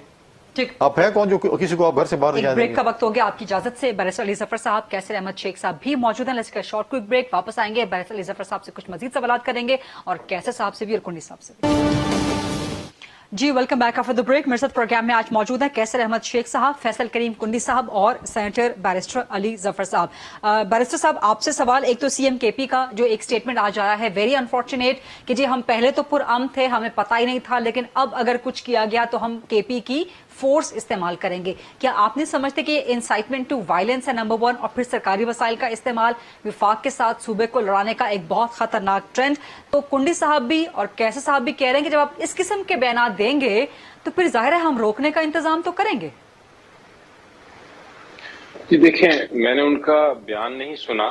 आप है कौन जो किसी को आप घर से बाहर नहीं जाने देंगे? ब्रेक का वक्त हो गया, आपकी इजाजत से बैरिस्टर अली जफर साहब, कैसर अहमद शेख साहब भी मौजूद हैं। लेट्स शॉर्ट क्विक ब्रेक, वापस आएंगे, बैरिस्टर अली जफर साहब से कुछ मजीद सवाल करेंगे और कैसर साहब से भी और कुंडी साहब से भी। जी welcome back after the break. मेरे साथ प्रोग्राम में आज मौजूद है कैसर अहमद शेख साहब, फैसल करीम कुंडी साहब और सेनेटर बैरिस्टर अली जफर साहब। बैरिस्टर साहब आपसे सवाल, एक तो सीएम केपी का जो एक स्टेटमेंट आज आया है, वेरी अनफॉर्चुनेट कि जी हम पहले तो पुरअमन थे, हमें पता ही नहीं था, लेकिन अब अगर कुछ किया गया तो हम केपी की फोर्स इस्तेमाल करेंगे। क्या आप नहीं समझते कि इंसाइटमेंट टू वायलेंस है नंबर 1, और फिर सरकारी वसाइल का इस्तेमाल विफाक के साथ सूबे को लड़ाने का एक बहुत खतरनाक ट्रेंड? तो कुंडी साहब भी और कैसर साहब भी कह रहे हैं कि जब आप इस किस्म के बयान देंगे तो फिर जाहिर है हम रोकने का इंतजाम तो करेंगे। जी देखें, मैंने उनका बयान नहीं सुना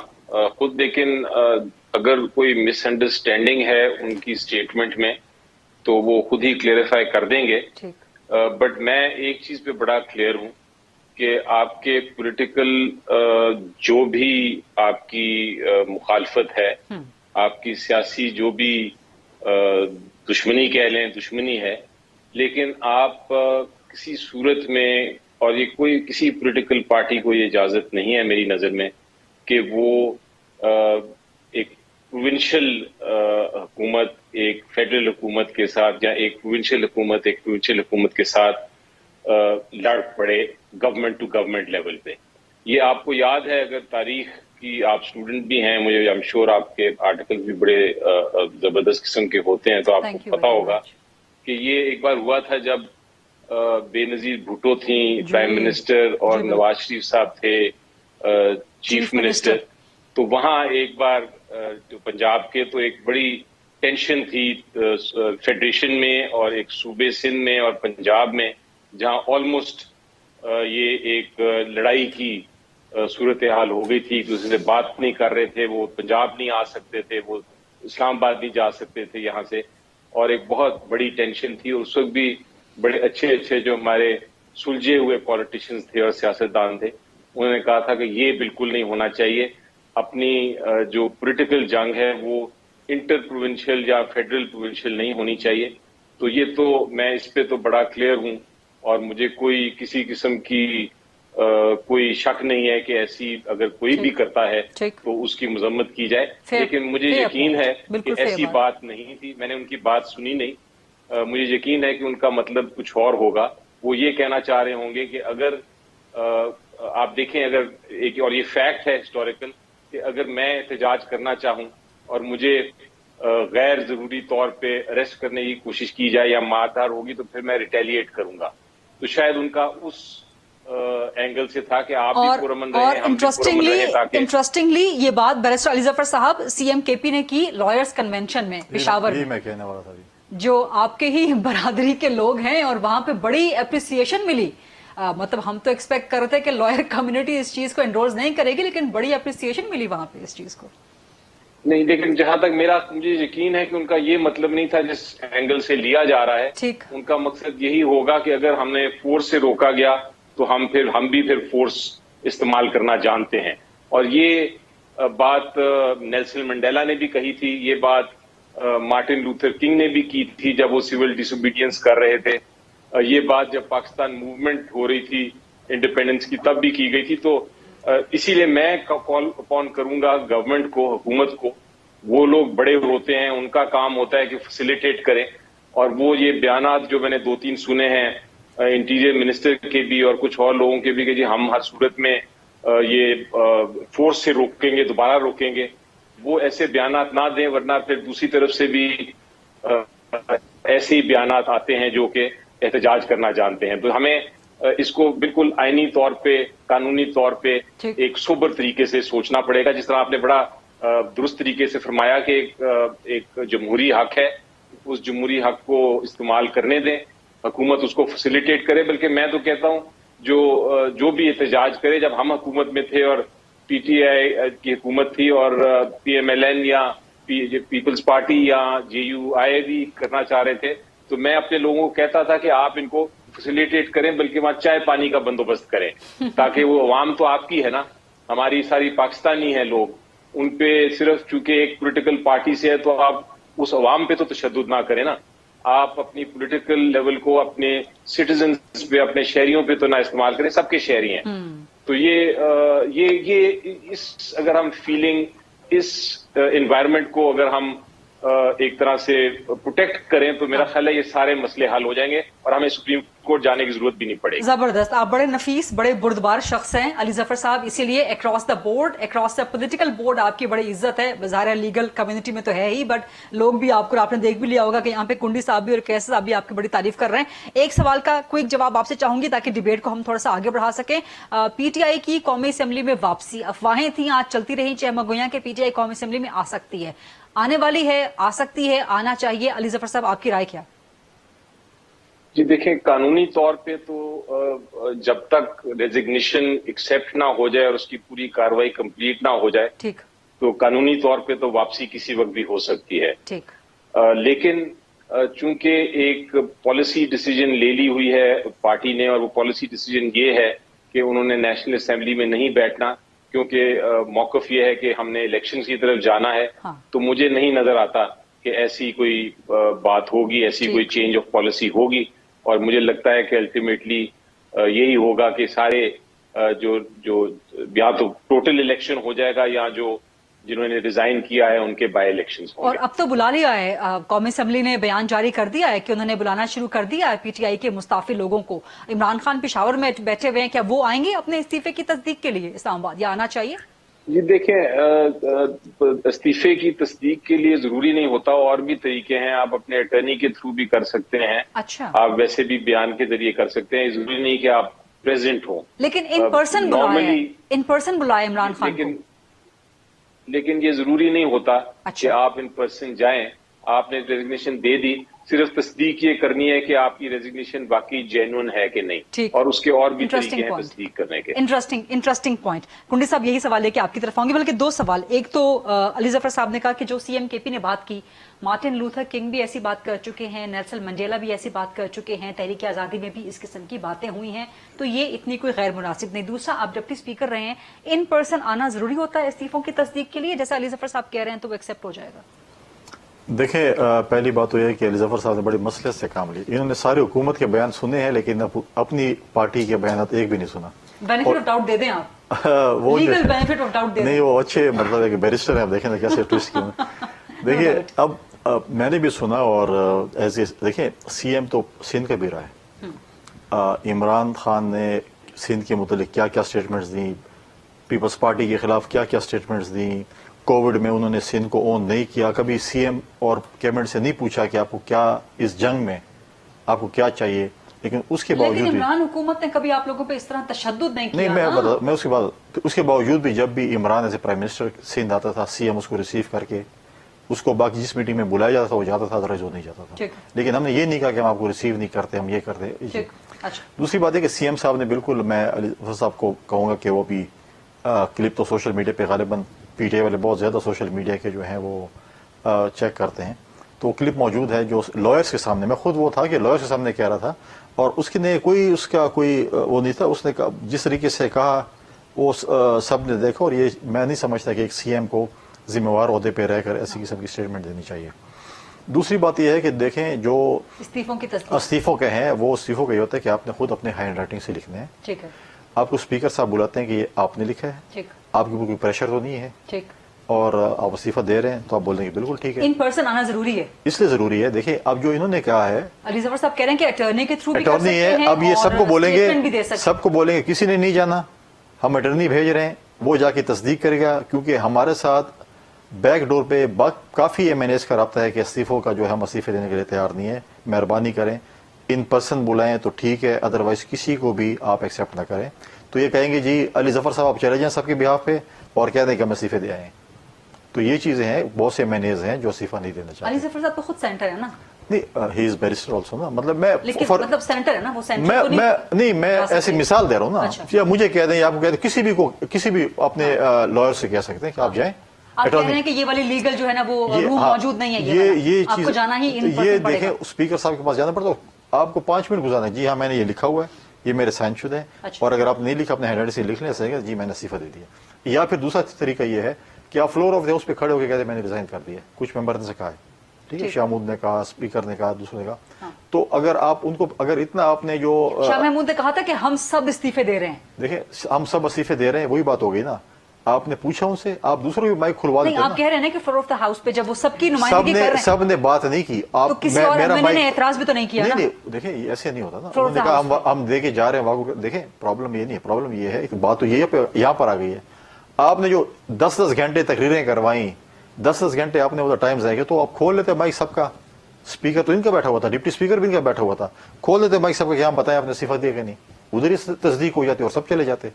खुद, लेकिन अगर कोई मिसअंडरस्टैंडिंग है उनकी स्टेटमेंट में तो वो खुद ही क्लेरिफाई कर देंगे। बट मैं एक चीज पे बड़ा क्लियर हूं कि आपके पॉलिटिकल जो भी आपकी मुखालफत है, आपकी सियासी जो भी दुश्मनी कह लें, दुश्मनी है, लेकिन आप किसी सूरत में, और ये कोई किसी पॉलिटिकल पार्टी को ये इजाजत नहीं है मेरी नजर में कि वो एक प्रोविंशियल हुकूमत एक फेडरल हुकूमत के साथ या एक प्रोविंशियल हुकूमत के साथ लड़ पड़े गवर्नमेंट टू गवर्नमेंट लेवल पे। ये आपको याद है, अगर तारीख की आप स्टूडेंट भी हैं, मुझे आई एम श्योर आपके आर्टिकल भी बड़े जबरदस्त किस्म के होते हैं, तो आपको पता होगा कि ये एक बार हुआ था जब बेनजीर भुट्टो थी प्राइम मिनिस्टर और नवाज शरीफ साहब थे चीफ मिनिस्टर। तो वहां एक बार जो पंजाब के तो एक बड़ी टेंशन थी फेडरेशन में और एक सूबे सिंध में और पंजाब में, जहां ऑलमोस्ट ये एक लड़ाई की सूरत हाल हो गई थी। एक दूसरे से बात नहीं कर रहे थे, वो पंजाब नहीं आ सकते थे, वो इस्लामाबाद नहीं जा सकते थे यहाँ से, और एक बहुत बड़ी टेंशन थी। और उस वक्त भी बड़े अच्छे अच्छे जो हमारे सुलझे हुए पॉलिटिशियंस थे और सियासतदान थे, उन्होंने कहा था कि ये बिल्कुल नहीं होना चाहिए, अपनी जो पॉलिटिकल जंग है वो इंटर प्रोविंशियल या फेडरल प्रोविंशियल नहीं होनी चाहिए। तो ये तो मैं इस पे तो बड़ा क्लियर हूं और मुझे कोई किसी किस्म की कोई शक नहीं है कि ऐसी अगर कोई भी करता है तो उसकी मजम्मत की जाए। लेकिन मुझे यकीन है कि ऐसी बात नहीं थी, मैंने उनकी बात सुनी नहीं। मुझे यकीन है कि उनका मतलब कुछ और होगा। वो ये कहना चाह रहे होंगे कि अगर आप देखें, अगर एक और ये फैक्ट है हिस्टोरिकल कि अगर मैं एहतजाज करना चाहूं और मुझे गैर जरूरी तौर पे अरेस्ट करने की कोशिश की जाए या मारधार होगी तो फिर मैं रिटेलिएट करूंगा। तो शायद उनका उस एंगल से था कि आप भी पुरअमन रहे, और हम भी पुरअमन रहे, ताकि इंटरेस्टिंगली ये बात बैरिस्टर अली जफर साहब सीएम केपी ने की लॉयर्स कन्वेंशन में पेशावर यही में, मैं कहने वाला था जी। जो आपके ही बरादरी के लोग हैं, और वहां पे बड़ी अप्रिसिएशन मिली। मतलब हम तो एक्सपेक्ट कर रहे थे कि लॉयर कम्युनिटी इस चीज को एंडोर्स नहीं करेगी, लेकिन बड़ी अप्रिसिएशन मिली वहां पे इस चीज को। नहीं, लेकिन जहां तक मुझे यकीन है कि उनका ये मतलब नहीं था जिस एंगल से लिया जा रहा है। ठीक। उनका मकसद यही होगा कि अगर हमने फोर्स से रोका गया तो हम भी फिर फोर्स इस्तेमाल करना जानते हैं। और ये बात नेल्सन मंडेला ने भी कही थी, ये बात मार्टिन लूथर किंग ने भी की थी जब वो सिविल डिसोबीडियंस कर रहे थे। ये बात जब पाकिस्तान मूवमेंट हो रही थी इंडिपेंडेंस की, तब भी की गई थी। तो इसीलिए मैं कॉल अपॉन करूंगा गवर्नमेंट को, हुकूमत को, वो लोग बड़े होते हैं, उनका काम होता है कि फैसिलिटेट करें। और वो ये बयानात जो मैंने 2-3 सुने हैं इंटीरियर मिनिस्टर के भी और कुछ और लोगों के भी कि जी हम हर सूरत में ये फोर्स से रोकेंगे, दोबारा रोकेंगे, वो ऐसे बयानात ना दें, वरना फिर दूसरी तरफ से भी ऐसे ही बयानात आते हैं जो कि एहतजाज करना जानते हैं। तो हमें इसको बिल्कुल आईनी तौर पे, कानूनी तौर पे एक सोबर तरीके से सोचना पड़ेगा। जिस तरह आपने बड़ा दुरुस्त तरीके से फरमाया कि एक जमहूरी हक है, उस जमहूरी हक को इस्तेमाल करने दें, हुकूमत उसको फैसिलिटेट करे। बल्कि मैं तो कहता हूं जो भी एहतजाज करे, जब हम हुकूमत में थे और पीटीआई की हुकूमत थी और पीएमएलएन या पीपल्स पार्टी या जेयूआई भी करना चाह रहे थे, तो मैं अपने लोगों को कहता था कि आप इनको फैसिलिटेट करें, बल्कि वहां चाय पानी का बंदोबस्त करें, ताकि वो अवाम तो आपकी है ना, हमारी सारी पाकिस्तानी है लोग, उन पे सिर्फ चूंकि एक पॉलिटिकल पार्टी से है तो आप उस अवाम पे तो तशद्दुद ना करें ना। आप अपनी पॉलिटिकल लेवल को अपने सिटीजन्स पे, अपने शहरियों पे तो ना इस्तेमाल करें, सबके शहरी हैं। तो ये इस अगर हम फीलिंग, इस एनवायरनमेंट को अगर हम एक तरह से प्रोटेक्ट करें तो मेरा ख्याल है ये सारे मसले हल हो जाएंगे और हमें सुप्रीम कोर्ट जाने की जरूरत भी नहीं पड़ेगी। जबरदस्त, आप बड़े नफीस, बड़े बुर्दबार शख्स हैं अली जफर साहब, इसीलिए across the board, across the political board आपकी बड़ी इज्जत है। ज़ाहिर लीगल कम्युनिटी में तो है ही, बट लोग भी आपको, आपने देख भी लिया होगा कि यहाँ पे कुंडी साहब भी और कैसे साहब भी आपकी बड़ी तारीफ कर रहे हैं। एक सवाल का क्विक जवाब आपसे चाहूंगी ताकि डिबेट को हम थोड़ा सा आगे बढ़ा सकें। पीटीआई की कौमी असेंबली में वापसी, अफवाहें थी, आज चलती रही चहमगोया के पीटीआई कौमी असेंबली में आ सकती है, आने वाली है, आ सकती है, आना चाहिए। अली जफर साहब, आपकी राय क्या? जी देखें, कानूनी तौर पे तो जब तक रेजिग्नेशन एक्सेप्ट ना हो जाए और उसकी पूरी कार्रवाई कंप्लीट ना हो जाए, ठीक, तो कानूनी तौर पे तो वापसी किसी वक्त भी हो सकती है। ठीक। लेकिन चूंकि एक पॉलिसी डिसीजन ले ली हुई है पार्टी ने, और वो पॉलिसी डिसीजन ये है कि उन्होंने नेशनल असेंबली में नहीं बैठना, क्योंकि मौकफ ये है कि हमने इलेक्शन की तरफ जाना है। हाँ। तो मुझे नहीं नजर आता कि ऐसी कोई बात होगी, ऐसी कोई चेंज ऑफ पॉलिसी होगी। और मुझे लगता है कि अल्टीमेटली यही होगा कि सारे जो या तो टोटल इलेक्शन हो जाएगा या जो जिन्होंने रिजाइन किया है उनके बाय इलेक्शंस होंगे। और अब तो बुला लिया है, कौमी असेंबली ने बयान जारी कर दिया है कि उन्होंने बुलाना शुरू कर दिया है पीटीआई के मुस्ताफी लोगों को। इमरान खान पेशावर में बैठे हुए हैं, क्या वो आएंगे अपने इस्तीफे की तस्दीक के लिए इस्लामाबाद, या आना चाहिए? जी देखें, इस्तीफे की तस्दीक के लिए जरूरी नहीं होता, और भी तरीके हैं। आप अपने अटर्नी के थ्रू भी कर सकते हैं। अच्छा। आप वैसे भी बयान के जरिए कर सकते हैं, जरूरी नहीं कि आप प्रेजेंट हो। लेकिन इन पर्सन बुलाया, इन पर्सन बुलाया इमरान खान को। लेकिन ये जरूरी नहीं होता अच्छा। कि आप इन पर्सन जाएं। आपने रेजिग्नेशन दे दी, सिर्फ तस्दीक ये करनी है कि आपकी रेजिग्नेशन वाकई जेन्युइन है कि नहीं। ठीक। और उसके और भी तरीके हैं तस्दीक करने के। Interesting point. कुंडी साहब, यही सवाल लेके आपकी तरफ आऊंगी, बल्कि दो सवाल। एक तो अली जफर साहब ने कहा कि जो सीएम केपी ने बात की, मार्टिन लूथर किंग भी ऐसी बात कर चुके हैं, नेल्सन मंडेला भी ऐसी बात कर चुके हैं, तहरीक आजादी में भी इस किस्म की बातें हुई हैं, तो ये इतनी कोई गैर मुनासिब नहीं। दूसरा, आप डिप्टी स्पीकर रहे हैं, इन पर्सन आना जरूरी होता है इस्तीफों की तस्दीक के लिए, जैसा अली जफर साहब कह रहे हैं, तो वो एक्सेप्ट हो जाएगा? देखें, पहली बात तो यह है कि अली जफर साहब ने बड़ी मसलियत से काम लिया। इन्होंने सारी हुकूमत के बयान सुने हैं, लेकिन अपनी पार्टी के बयान एक भी नहीं सुना। बेनिफिट ऑफ डाउट दे दें आप, वो लीगल बेनिफिट ऑफ डाउट दे दें। नहीं, वो अच्छे मतलब एक बैरिस्टर है, आप देखें ना कैसे ट्विस्ट किया। देखिए, अब मैंने भी सुना, और देखिए सीएम तो सिंध का भी रहा है। इमरान खान ने सिंध के मुतालिक क्या क्या स्टेटमेंट्स दी, पीपल्स पार्टी के खिलाफ क्या क्या स्टेटमेंट्स दी, कोविड में उन्होंने सिंध को ओन नहीं किया। कभी सीएम और कैबिनेट से नहीं पूछा कि आपको क्या, इस जंग में आपको क्या चाहिए, लेकिन उसके लेकिन बावजूद भी इमरान हुकूमत ने कभी आप लोगों पे इस तरह तशद्दुद नहीं नहीं, किया ना? मैं उसके बावजूद भी जब भी Imran as a prime minister Sindh आता था, सीएम उसको रिसीव करके उसको बाकी जिस मीटिंग में बुलाया जाता था वो जाता था, अदरवाइज वो नहीं जाता था। ठीक। लेकिन हमने ये नहीं कहा कि हम आपको रिसीव नहीं करते, हम ये करते। ठीक, अच्छा। दूसरी बात है कि सीएम साहब ने बिल्कुल, मैं अली जफर साहब को कहूंगा कि वो भी क्लिप तो सोशल मीडिया पे गालिबन पीटीआई वाले बहुत ज्यादा सोशल मीडिया के जो हैं वो चेक करते हैं, तो क्लिप मौजूद है जो लॉयर्स के सामने, मैं खुद वो था कि लॉयर्स के सामने कह रहा था और उसने कोई उसका कोई वो नहीं था, उसने जिस तरीके से कहा वो सब ने देखा। और ये मैं नहीं समझता कि एक सीएम को जिम्मेवार ओहदे पे रहकर ऐसी किस्म की स्टेटमेंट देनी चाहिए। दूसरी बात यह है कि देखें जो इस्तीफों की इस्तीफों के हैं वो इस्तीफों का ये होता है कि आपने खुद अपने हैंड राइटिंग से लिखने हैं। ठीक है। आपको स्पीकर साहब बुलाते हैं कि ये आपने लिखा है, ठीक। आपके ऊपर कोई प्रेशर तो नहीं है, ठीक, और आप इस्तीफा दे रहे हैं तो आप बोल देंगे बिल्कुल ठीक है। इन पर्सन आना जरूरी है, इसलिए जरूरी है। देखिए अब जो इन्होंने कहा है, अली जफर साहब कह रहे हैं कि अटर्नी के थ्रू भी कर अटॉर्नी सकते है, हैं अब ये और सबको स्टेटमेंट भी दे बोलेंगे, सकते हैं। सबको बोलेंगे किसी ने नहीं जाना, हम अटर्नी भेज रहे हैं, वो जाके तस्दीक करेगा, क्योंकि हमारे साथ बैक डोर पे काफी एमएनएस का रब्ता है कि इस्तीफों का जो है हम इस्तीफे देने के लिए तैयार नहीं है, मेहरबानी करें इन पर्सन बुलाएं तो ठीक है, अदरवाइज किसी को भी आप एक्सेप्ट ना करें। तो ये कहेंगे जी अली जफर साहब आप चले जाएं सबके बिहाफ पे और कह दें कि हम इस्तीफे दे आए। तो ये चीजें हैं, बहुत से मैनेज हैं जो इस्तीफा नहीं देना चाहते। अली जफर साहब तो खुद सेंटर है ना? नहीं, ही इज बैरिस्टर आल्सो ना, मतलब मैं मतलब सेंटर है ना, वो सेंटर मैं ऐसी मिसाल दे रहा हूँ ना। अच्छा। या मुझे कह दें या आपको कह दें, किसी भी अपने लॉयर से कह सकते हैं कि आप जाएं। आप कह रहे हैं कि ये वाली लीगल जो है ना वो रूम मौजूद नहीं है, ये आपको जाना ही इन ये पर्सन पड़ेगा। देखें स्पीकर साहब के पास जाना पड़ता, आपको 5 मिनट गुजारना है, जी हाँ मैंने ये लिखा हुआ है, ये मेरे साइन शुदा है। अच्छा। और अगर आप नहीं लिखा अपने हैंड से लिख लें सही, जी मैंने इस्तीफा दे दिया। या फिर दूसरा तरीका ये है कि आप फ्लोर ऑफ द हाउस पे खड़े होकर कहते मैंने रिजाइन कर दिया। कुछ मेंबर ने कहा है, ठीक है, शाह महमूद ने कहा, स्पीकर ने कहा, दूसरे ने कहा। हाँ। तो अगर आप उनको, अगर इतना आपने जो शाह महमूद ने कहा था कि हम सब इस्तीफे दे रहे हैं, देखें हम सब इस्तीफे दे रहे हैं, वही बात हो गई ना। आपने पूछा उनसे, आप दूसरों की माइक खुलवा नहीं, देते आप कह रहे हैं ना कि फ्लोर ऑफ द हाउस पे जब वो सबकी नुमाइंदगी कर रहे हैं, सब ने बात नहीं की। आप तो किसी और एमएनए ने एतराज भी तो नहीं किया ना? नहीं, देखिए ऐसे नहीं होता ना। Floor of उन्होंने the कहा हम दे के जा रहे हैं, देखें प्रॉब्लम ये नहीं है, प्रॉब्लम ये है, बात तो ये यहाँ पर आ गई है। आपने जो 10-10 घंटे तकरीरें करवाई, 10-10 घंटे आपने वो टाइम जाएगा, तो आप खोल लेते माइक सबका। स्पीकर तो इनका बैठा हुआ था, डिप्टी स्पीकर भी इनका बैठा हुआ था, खोल देते माइक सबका, यहाँ बताएं आपने इस्तीफा दिया कि नहीं, उधर ही तस्दीक हो जाती और सब चले जाते।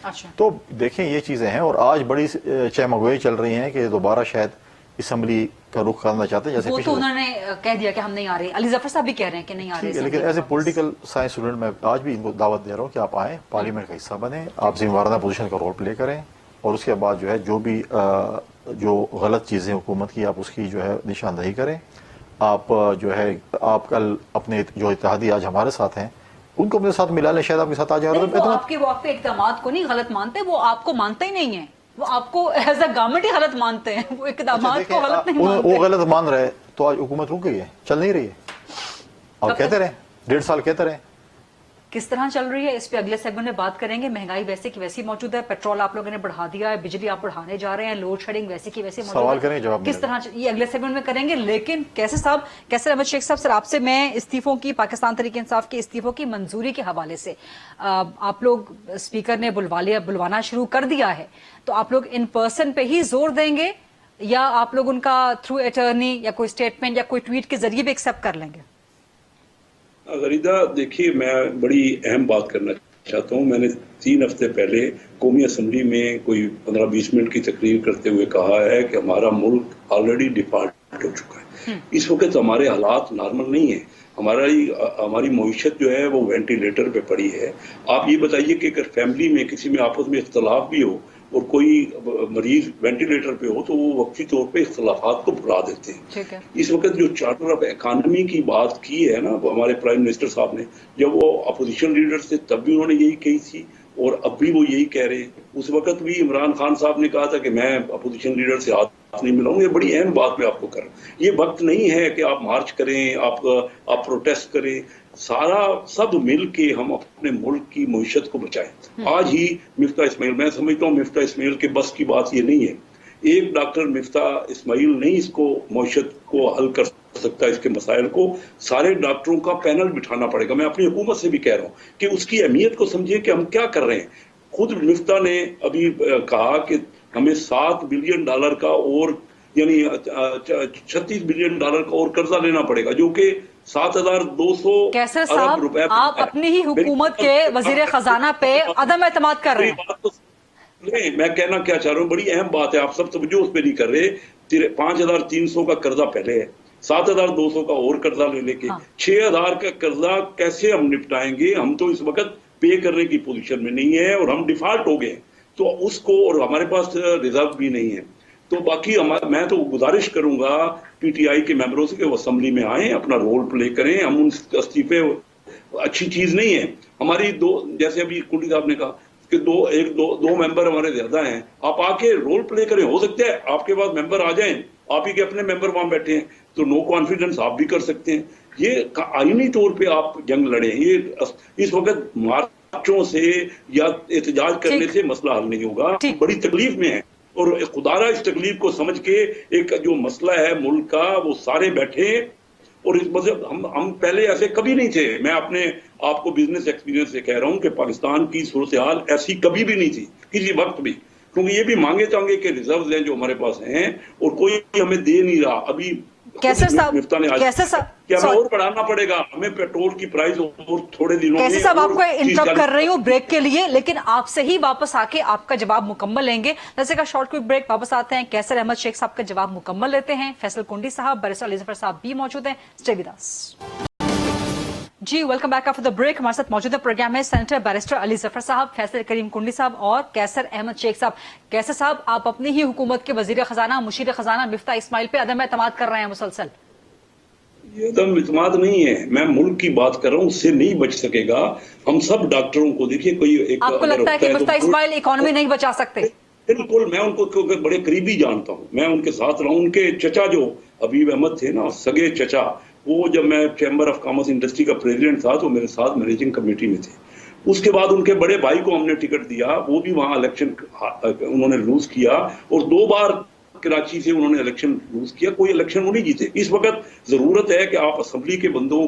अच्छा। तो देखें ये चीजें हैं, और आज बड़ी चहमगोई चल रही हैं कि दोबारा शायद असेंबली का रुख करना चाहते हैं, जैसे वो तो उन्होंने कह दिया कि हम नहीं आ रहे। अली जफर साहब भी कह रहे हैं कि नहीं आ रहे। लेकिन as a political science student मैं आज भी इनको दावत दे रहा हूँ कि आप आए, पार्लियामेंट का हिस्सा बने, आप जिम्मेवाराना पोजीशन का रोल प्ले करें, और उसके बाद जो है जो भी जो गलत चीजें हुकूमत की आप उसकी जो है निशानदही करें। आप जो है आप कल अपने जो इत्तेहादी आज हमारे साथ हैं उनको अपने साथ मिला लें, शायद आपके साथ आ जाए। वो आपके इक़दामात को नहीं गलत मानते, वो आपको मानते ही नहीं है, वो आपको एज अ गवर्नमेंट ही गलत मानते हैं, वो इक़दामात को गलत नहीं मानते। वो गलत मान रहे तो आज हुकूमत रुक गई है, चल नहीं रही है। और कहते रहे 1.5 साल कहते रहे। किस तरह चल रही है इस पे अगले सेगमेंट में बात करेंगे। महंगाई वैसे की वैसी मौजूद है, पेट्रोल आप लोगों ने बढ़ा दिया है, बिजली आप बढ़ाने जा रहे हैं, लोड शेडिंग वैसी की वैसी मौजूद है। सवाल करेंगे, जवाब किस तरह ये अगले सेगमेंट में करेंगे। लेकिन कैसर अहमद शेख साहब, सर आपसे मैं इस्तीफों की, पाकिस्तान तहरीक इंसाफ के इस्तीफों की मंजूरी के हवाले से, आप लोग स्पीकर ने बुलवाना शुरू कर दिया है, तो आप लोग इन पर्सन पे ही जोर देंगे या आप लोग उनका थ्रू अटर्नी या कोई स्टेटमेंट या कोई ट्वीट के जरिए भी एक्सेप्ट कर लेंगे? गरीदा देखिए, मैं बड़ी अहम बात करना चाहता हूँ। मैंने 3 हफ्ते पहले कौमी असम्बली में कोई 15-20 मिनट की तकरीर करते हुए कहा है कि हमारा मुल्क ऑलरेडी डिफॉल्ट हो चुका है। इस वक्त हमारे हालात नॉर्मल नहीं है, हमारी मईशत जो है वो वेंटिलेटर पे पड़ी है। आप ये बताइए कि अगर फैमिली में किसी में आपस में इख्तलाफ भी हो और कोई मरीज वेंटिलेटर पे हो तो वो वक्ती तौर पे इख्तलाफात को भुला देते हैं। ठीक है। इस वक्त जो चार्टर ऑफ इकॉनमी की बात की है ना हमारे प्राइम मिनिस्टर साहब ने, जब वो अपोजिशन लीडर थे तब भी उन्होंने यही कही थी और अब भी वो यही कह रहे हैं। उस वक्त भी इमरान खान साहब ने कहा था कि मैं अपोजिशन लीडर से हाथ नहीं मिलाऊंगा। ये बड़ी अहम बात मैं आपको कर रहा हूँ। ये वक्त नहीं है कि आप मार्च करें, आप प्रोटेस्ट करें, सब मिल के हम अपने मुल्क की मईशत को बचाएं। आज ही मिफ्ता इस्माइल, मैं समझता हूँ मिफ्ता इस्माइल के बस की बात ये नहीं है। एक डॉक्टर मिफ्ता इस्माइल नहीं इसको मईशत को हल कर सकता, इसके मसाइल को सारे डॉक्टरों का पैनल बिठाना पड़ेगा। मैं अपनी हुकूमत से भी कह रहा हूँ कि उसकी अहमियत को समझे कि हम क्या कर रहे हैं। खुद मिफ्ता ने अभी कहा कि हमें $7 बिलियन का और यानी $36 बिलियन का और कर्जा लेना पड़ेगा, जो कि 7,200 कैसर अरब साहब, रुपए आप अपनी ही हुकूमत के वजीर खजाना पे अदम एतमाद कर रहे हैं। नहीं, मैं कहना क्या चाह रहा हूँ, बड़ी अहम बात है, आप सब तवज्जो उस पर नहीं कर रहे। 5,300 का कर्जा पहले है, 7,200 का और कर्जा ले लेके 6,000 का कर्जा कैसे हम निपटाएंगे? हम तो इस वक्त पे करने की पोजीशन में नहीं है और हम डिफॉल्ट हो गए, तो उसको, और हमारे पास रिजर्व भी नहीं है। तो बाकी मैं तो गुजारिश करूंगा पीटीआई के मेंबरों से कि वो असेंबली में आए, अपना रोल प्ले करें। हम उन इस्तीफे अच्छी चीज नहीं है हमारी। दो, जैसे अभी कुंडी साहब ने कहा कि दो मेंबर हमारे ज्यादा हैं, आप आके रोल प्ले करें। हो सकता है आपके पास मेंबर आ जाएं, आप ही के अपने मेंबर वहां बैठे हैं, तो नो कॉन्फिडेंस आप भी कर सकते हैं। ये आईनी तौर पे आप जंग लड़े। ये इस वक्त मार्चों से या एहतजाज करने से मसला हल नहीं होगा। बड़ी तकलीफ में है और खुदारा इस तकलीफ को समझ के एक जो मसला है मुल्क का, वो सारे बैठे। और इस वजह हम पहले ऐसे कभी नहीं थे। मैं अपने आपको बिजनेस एक्सपीरियंस से कह रहा हूं कि पाकिस्तान की सूरत हाल ऐसी कभी भी नहीं थी किसी वक्त भी, क्योंकि ये भी मांगे चांगे के रिजर्व हैं जो हमारे पास हैं और कोई हमें दे नहीं रहा। अभी कैसर साहब, क्या हमें और बढ़ाना पड़ेगा? हमें पेट्रोल की प्राइस और थोड़े दिनों में। कैसर साहब, आपको इंटरप्ट कर रही हूँ ब्रेक के लिए, लेकिन आपसे ही वापस आके आपका जवाब मुकम्मल लेंगे। जैसे का शॉर्ट क्विक ब्रेक, वापस आते हैं, कैसर अहमद शेख साहब का जवाब मुकम्मल लेते हैं। फैसल कुंडी साहब, बैरिस्टर अली जफर साहब भी मौजूद हैं। स्टे विद अस जी। Welcome back after the break. हमारे साथ मौजूद है प्रोग्राम में सेनेटर बैरिस्टर अली जफर साहब, फैसल करीम कुंडी साहब और कैसर अहमद शेख साहब। कैसर साहब, आप अपनी ही हुकूमत के वजीर खजाना मुशीर खजाना मिफ्ता इस्माइल पे अदम एतमाद कर रहे हैं मुसलसल। ये अदम एतमाद नहीं है, मैं मुल्क की बात कर रहा हूँ, उससे नहीं बच सकेगा। हम सब डॉक्टरों को देखिए, कोई एक आपको लगता है कि मिफ्ता इस्माइल इकोनॉमी नहीं बचा सकते? बिल्कुल, मैं उनको बड़े करीबी जानता हूँ, मैं उनके साथ रहा हूँ। उनके चचा जो हबीब अहमद थे ना, सगे चचा, वो जब मैं चैम्बर ऑफ कॉमर्स इंडस्ट्री का प्रेसिडेंट था तो मेरे साथ मैनेजिंग कमेटी में थे। उसके बाद उनके बड़े भाई को हमने टिकट दिया, वो भी वहां इलेक्शन उन्होंने लूज किया और 2 बार कराची से उन्होंने इलेक्शन लूज किया, कोई इलेक्शन वो नहीं जीते। इस वक्त जरूरत है कि आप असेंबली के बंदों,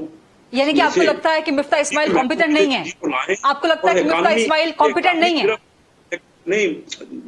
यानी कि आपको लगता है कि मिफ्ता इस्माइल कॉम्पिटेंट नहीं है? आपको लगता है कि मिफ्ता इस्माइल कॉम्पिटेंट नहीं है? नहीं,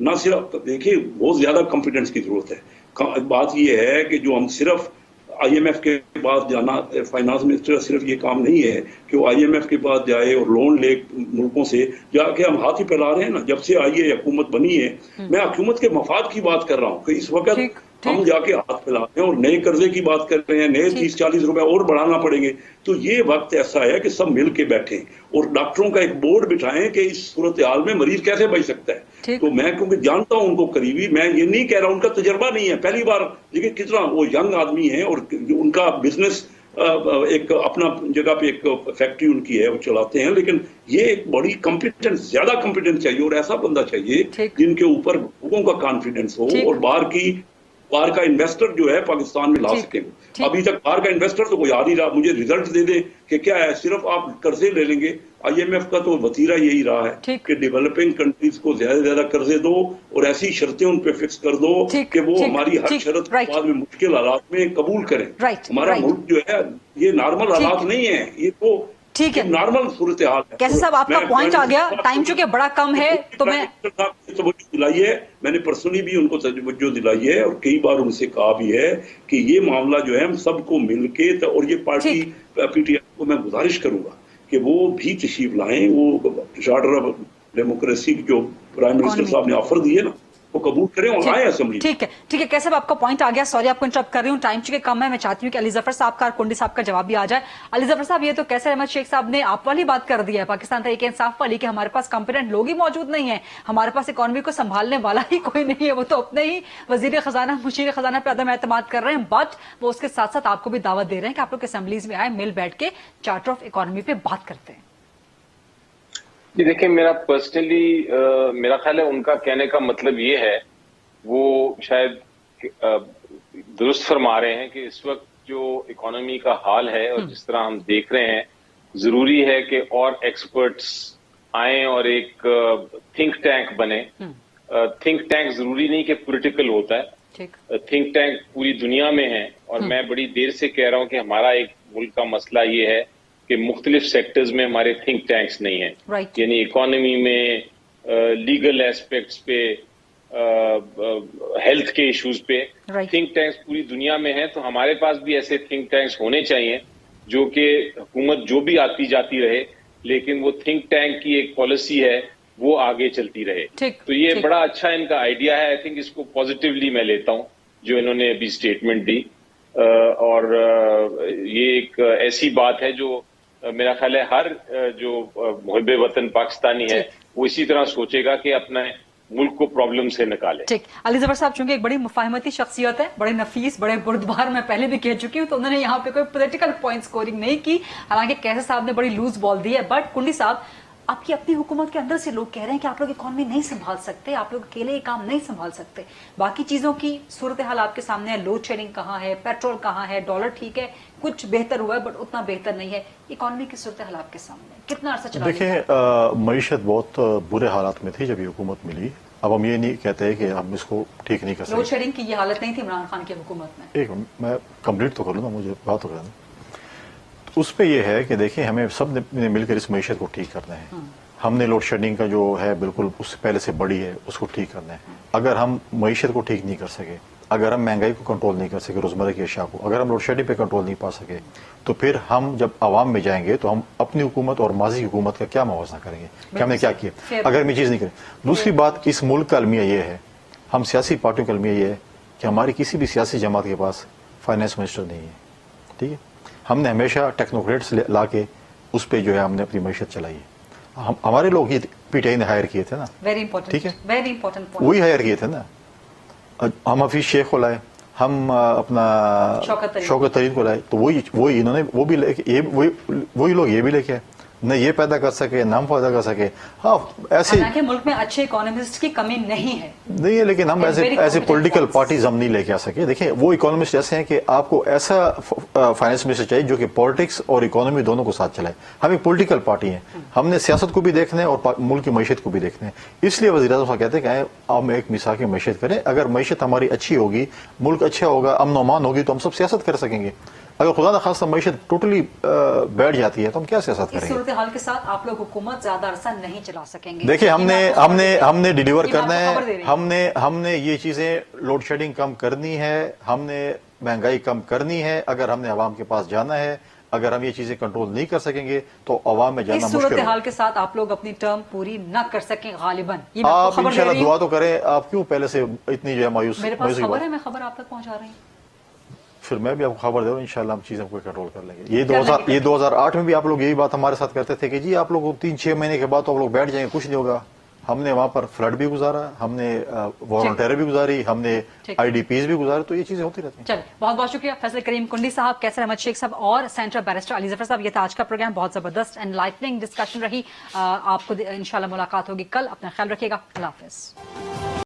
ना सिर्फ देखिए, बहुत ज्यादा कॉम्पिटेंस की जरूरत है। बात यह है कि जो हम सिर्फ IMF के पास जाना, फाइनेंस मिनिस्टर सिर्फ ये काम नहीं है कि वो IMF के पास जाए और लोन ले मुल्कों से, जाके हम हाथ ही फैला रहे हैं ना। जब से आई है हुकूमत बनी है, मैं हुकूमत के मफाद की बात कर रहा हूँ कि इस वक्त हम जाके हाथ फैलाते हैं और नए कर्जे की बात कर रहे हैं, नए 30-40 रुपए और बढ़ाना पड़ेंगे। तो ये वक्त ऐसा है कि सब मिल के बैठे और डॉक्टरों का एक बोर्ड बिठाएं कि इस सूरत हाल में मरीज कैसे बच सकता है। तो मैं क्योंकि जानता हूं उनको करीबी, मैं ये नहीं कह रहा उनका तजर्बा नहीं है, पहली बार, देखिए कितना वो यंग आदमी है और उनका बिजनेस एक अपना जगह पे एक फैक्ट्री उनकी है, वो चलाते हैं। लेकिन ये एक बड़ी कॉम्पिटेंस, ज्यादा कॉम्पिटेंस चाहिए और ऐसा बंदा चाहिए जिनके ऊपर लोगों का कॉन्फिडेंस हो और बाहर का इन्वेस्टर जो है पाकिस्तान में ला सके। अभी तक बाहर का इन्वेस्टर तो कोई आ नहीं रहा। मुझे रिजल्ट दे दे कि क्या है, सिर्फ आप कर्जे ले लेंगे। IMF का तो वतीरा यही रहा है कि डेवलपिंग कंट्रीज को ज्यादा से ज्यादा कर्जे दो और ऐसी शर्तें उन पे फिक्स कर दो कि वो हमारी हर शर्त के बाद में मुश्किल हालात में कबूल करें। हमारा मुल्क जो है ये नॉर्मल हालात नहीं है, ये तो ठीक है, नॉर्मल सूरत हाल है। कैसे साहब, आपका पॉइंट आ गया, टाइम चूंकि बड़ा कम है तो मैं तवज्जो दिलाई है, मैंने पर्सनली भी उनको तवज्जो दिलाई है और कई बार उनसे कहा भी है कि ये मामला जो है हम सबको मिलके, और ये पार्टी PTI को मैं गुजारिश करूंगा कि वो भी तशरीफ लाएं। वो चार्टर ऑफ डेमोक्रेसी जो प्राइम मिनिस्टर साहब ने ऑफर दिए ना, वो कबूल करें और आए असेंबली। ठीक है कैसे साहब, आपका पॉइंट आ गया। सॉरी आपको इंटरप्ट कर रही हूँ, टाइम चूंकि कम है। मैं चाहती हूँ कि अली जफर साहब का और कुंडी साहब का जवाब भी आ जाए। अली जफर साहब, ये तो कैसर अहमद शेख साहब ने आप वाली बात कर दी है, पाकिस्तान तहरीक इंसाफ वाली, कि हमारे पास कॉम्पिटेंट लोग ही मौजूद नहीं है, हमारे पास इकोनॉमी को संभालने वाला ही कोई नहीं है, वो तो अपने ही वजीर खजाना मुशीर खजाना पे अदम एतमाद कर रहे हैं। बट वो उसके साथ साथ आपको भी दावत दे रहे हैं कि आप लोग असेंबलीज में आए, मिल बैठ के चार्टर ऑफ इकोनॉमी पे बात करते हैं। जी देखिए, मेरा पर्सनली मेरा ख्याल है उनका कहने का मतलब ये है, वो शायद दुरुस्त फरमा रहे हैं कि इस वक्त जो इकोनॉमी का हाल है और जिस तरह हम देख रहे हैं, जरूरी है कि और एक्सपर्ट्स आए और एक थिंक टैंक बने। थिंक टैंक जरूरी नहीं कि पॉलिटिकल होता है, थिंक टैंक पूरी दुनिया में है। और मैं बड़ी देर से कह रहा हूं कि हमारा एक मुल्क का मसला ये है कि मुख्तलिफ सेक्टर्स में हमारे थिंक टैंक्स नहीं है। यानी इकोनॉमी में, लीगल एस्पेक्ट्स पे, हेल्थ के इश्यूज पे थिंक टैंक्स पूरी दुनिया में है, तो हमारे पास भी ऐसे थिंक टैंक्स होने चाहिए جو کہ حکومت جو بھی آتی جاتی رہے لیکن وہ تھنک ٹینک کی ایک پالیسی ہے وہ آگے چلتی رہے. تو یہ بڑا اچھا ان کا آئیڈیا ہے. آئی تھنک اس کو پازیٹیولی میں لیتا ہوں جو انہوں نے ابھی اسٹیٹمنٹ دی, اور یہ ایک ایسی بات ہے جو میرا خیال ہے ہر جو محب وطن پاکستانی ہے وہ اسی طرح سوچے گا کہ اپنے ملک کو پرابلم سے نکالے. ٹھیک. علی ظفر صاحب چونکہ ایک بڑی مفاہمتی شخصیت ہے, بڑے نفیس, بڑے بردبار, میں پہلے بھی کہہ چکی ہوں, تو انہوں نے یہاں پہ کوئی پولیٹیکل پوائنٹ سکورنگ نہیں کی, حالانکہ کیسے صاحب نے بڑی لوز بال دی ہے. بٹ کنڈی صاحب, آپ کی اپنی حکومت کے اندر سے لوگ کہہ رہے ہیں کہ آپ لوگ اکانومی نہیں سنبھال سکتے, آپ لوگ اکیلے یہ کام نہیں سنبھال سکتے. باقی چیزوں کی صورتحال آپ کے سامنے ہے, لوڈ شیڈنگ کہاں ہے, پیٹرول کہاں ہے, ڈالر ٹھیک ہے کچھ بہتر ہوا ہے بٹ اتنا بہتر نہیں ہے. اکانومی کی صورتحال آپ کے سامنے ہے, کتنا عرصہ چلا؟ دیکھیں, معیشت بہت برے حالات میں تھی جب یہ حکومت ملی. اب ہم یہ نہیں کہتے کہ ہم اس کو ٹھیک نہیں کر سکتے. لوڈ شیڈنگ کی یہ حالت نہیں تھی عمران خان کی حکومت میں. ایک میں کمپلیٹ تو کر لوں نا, مجھے بات ہو رہا ہے. اس پہ یہ ہے کہ دیکھیں ہمیں سب نے مل کر اس معیشت کو ٹھیک کرنا ہے. ہم نے لوڈ شیڈنگ کا جو ہے بالکل اس سے پہلے سے بڑی ہے, اس کو ٹھیک کرنا ہے. اگر ہم معیشت کو ٹھیک نہیں کر سکے, اگر ہم مہنگائی کو کنٹرول نہیں کر سکے, روزمرہ کی اشیاء کو, اگر ہم لوڈ شیڈنگ پہ کنٹرول نہیں پا سکے, تو پھر ہم جب عوام میں جائیں گے تو ہم اپنی حکومت اور ماضی کی حکومت کا کیا موازنہ کریں گے کہ ہم نے کیا کیا اگر ہم یہ چیز نہیں کریں. دوسری بات, اس ملک کا المیہ یہ ہے, ہم سیاسی پارٹیوں کا المیہ یہ ہے کہ ہماری کسی بھی سیاسی جماعت کے پاس فائنانس منسٹر نہیں ہے. ٹھیک ہے, ہم نے ہمیشہ ٹیکنوکریٹس لا کے اس پہ جو ہے ہم نے اپنی معیشت چلائی ہے. ہمارے لوگ ہی پی ٹی آئی نے ہائر کیے تھے نا, ٹھیک ہے, وہی ہائر کیے تھے نا. ہم حفیظ شیخ کو لائے, ہم اپنا شوکت ترین کو لائے, تو وہی انہوں نے وہ بھی لے کے, وہی لوگ یہ بھی لے کے آئے. نہ یہ پیدا کر سکے نہ ہم پیدا کر سکے. ہاں ایسے ملک میں اچھے اکانومسٹ کی کمی نہیں ہے, لیکن ہم ایسے پولیٹیکل پارٹیز ہم نہیں لے کے آ سکے. دیکھیں وہ اکانومسٹ ایسے ہیں کہ آپ کو ایسا فائنانس منسٹر چاہیے جو کہ پالیٹکس اور اکانومی دونوں کو ساتھ چلائے. ہم ایک پولیٹیکل پارٹی ہیں, ہم نے سیاست کو بھی دیکھنا ہے اور ملک کی معیشت کو بھی دیکھنا ہے. اس لیے وزیر اعظم کہتے ہیں کہ ہم ایک مساق معیشت کریں. اگر معیشت ہماری اچھی ہوگی, ملک اچھا ہوگا, امن و امان ہوگی, تو ہم سب سیاست کر سکیں گے. اگر خدا نخواستہ معیشت ٹوٹلی بیٹھ جاتی ہے تو ہم کیا سیاست کریں گے؟ صورتحال کے ساتھ آپ لوگ حکومت زیادہ عرصہ نہیں چلا سکیں گے. دیکھیں ہم نے ڈیلیور کرنا ہے. ہم نے یہ چیزیں لوڈ شیڈنگ کم کرنی ہے, ہم نے مہنگائی کم کرنی ہے. اگر ہم نے عوام کے پاس جانا ہے, اگر ہم یہ چیزیں کنٹرول نہیں کر سکیں گے تو عوام میں جانا مشکل ہے. اس صورتحال کے ساتھ آپ لوگ اپنی ٹرم پوری نہ کر سکیں غالباً. آپ انشاءاللہ دعا تو کریں. آپ کیوں پہلے سے اتنی جو ہے مایوس؟ میرے پاس خبر ہے, میں خبر آپ تک پہنچا رہی ہوں. پھر میں بھی آپ کو خبر دے رہا ہوں, انشاءاللہ ہم چیزیں کو کنٹرول کر لیں گے. یہ 2008 میں بھی آپ لوگ یہی بات ہمارے ساتھ کرتے تھے کہ جی آپ لوگ 3-6 مہینے کے بعد تو آپ لوگ بیٹھ جائیں گے, کچھ نہیں ہوگا. ہم نے وہاں پر فلڈ بھی گزارا, ہم نے وار آن ٹیرر بھی گزاری, ہم نے آئی ڈی پیز بھی گزارے. تو یہ چیزیں ہوتی رہتی ہیں. چلیں, بہت بہت شکریہ فیصل کریم کنڈی صاحب, کیسر احمد شیخ صاحب اور سینٹرل بیرسٹر علی ظفر صاحب. یہ تھا آج کا پروگرام, بہت زبردست اینڈ لائٹننگ ڈسکشن رہی. آپ کو انشاءاللہ ملاقات ہوگی کل. اپنا خیال رکھیے گا. اللہ حافظ.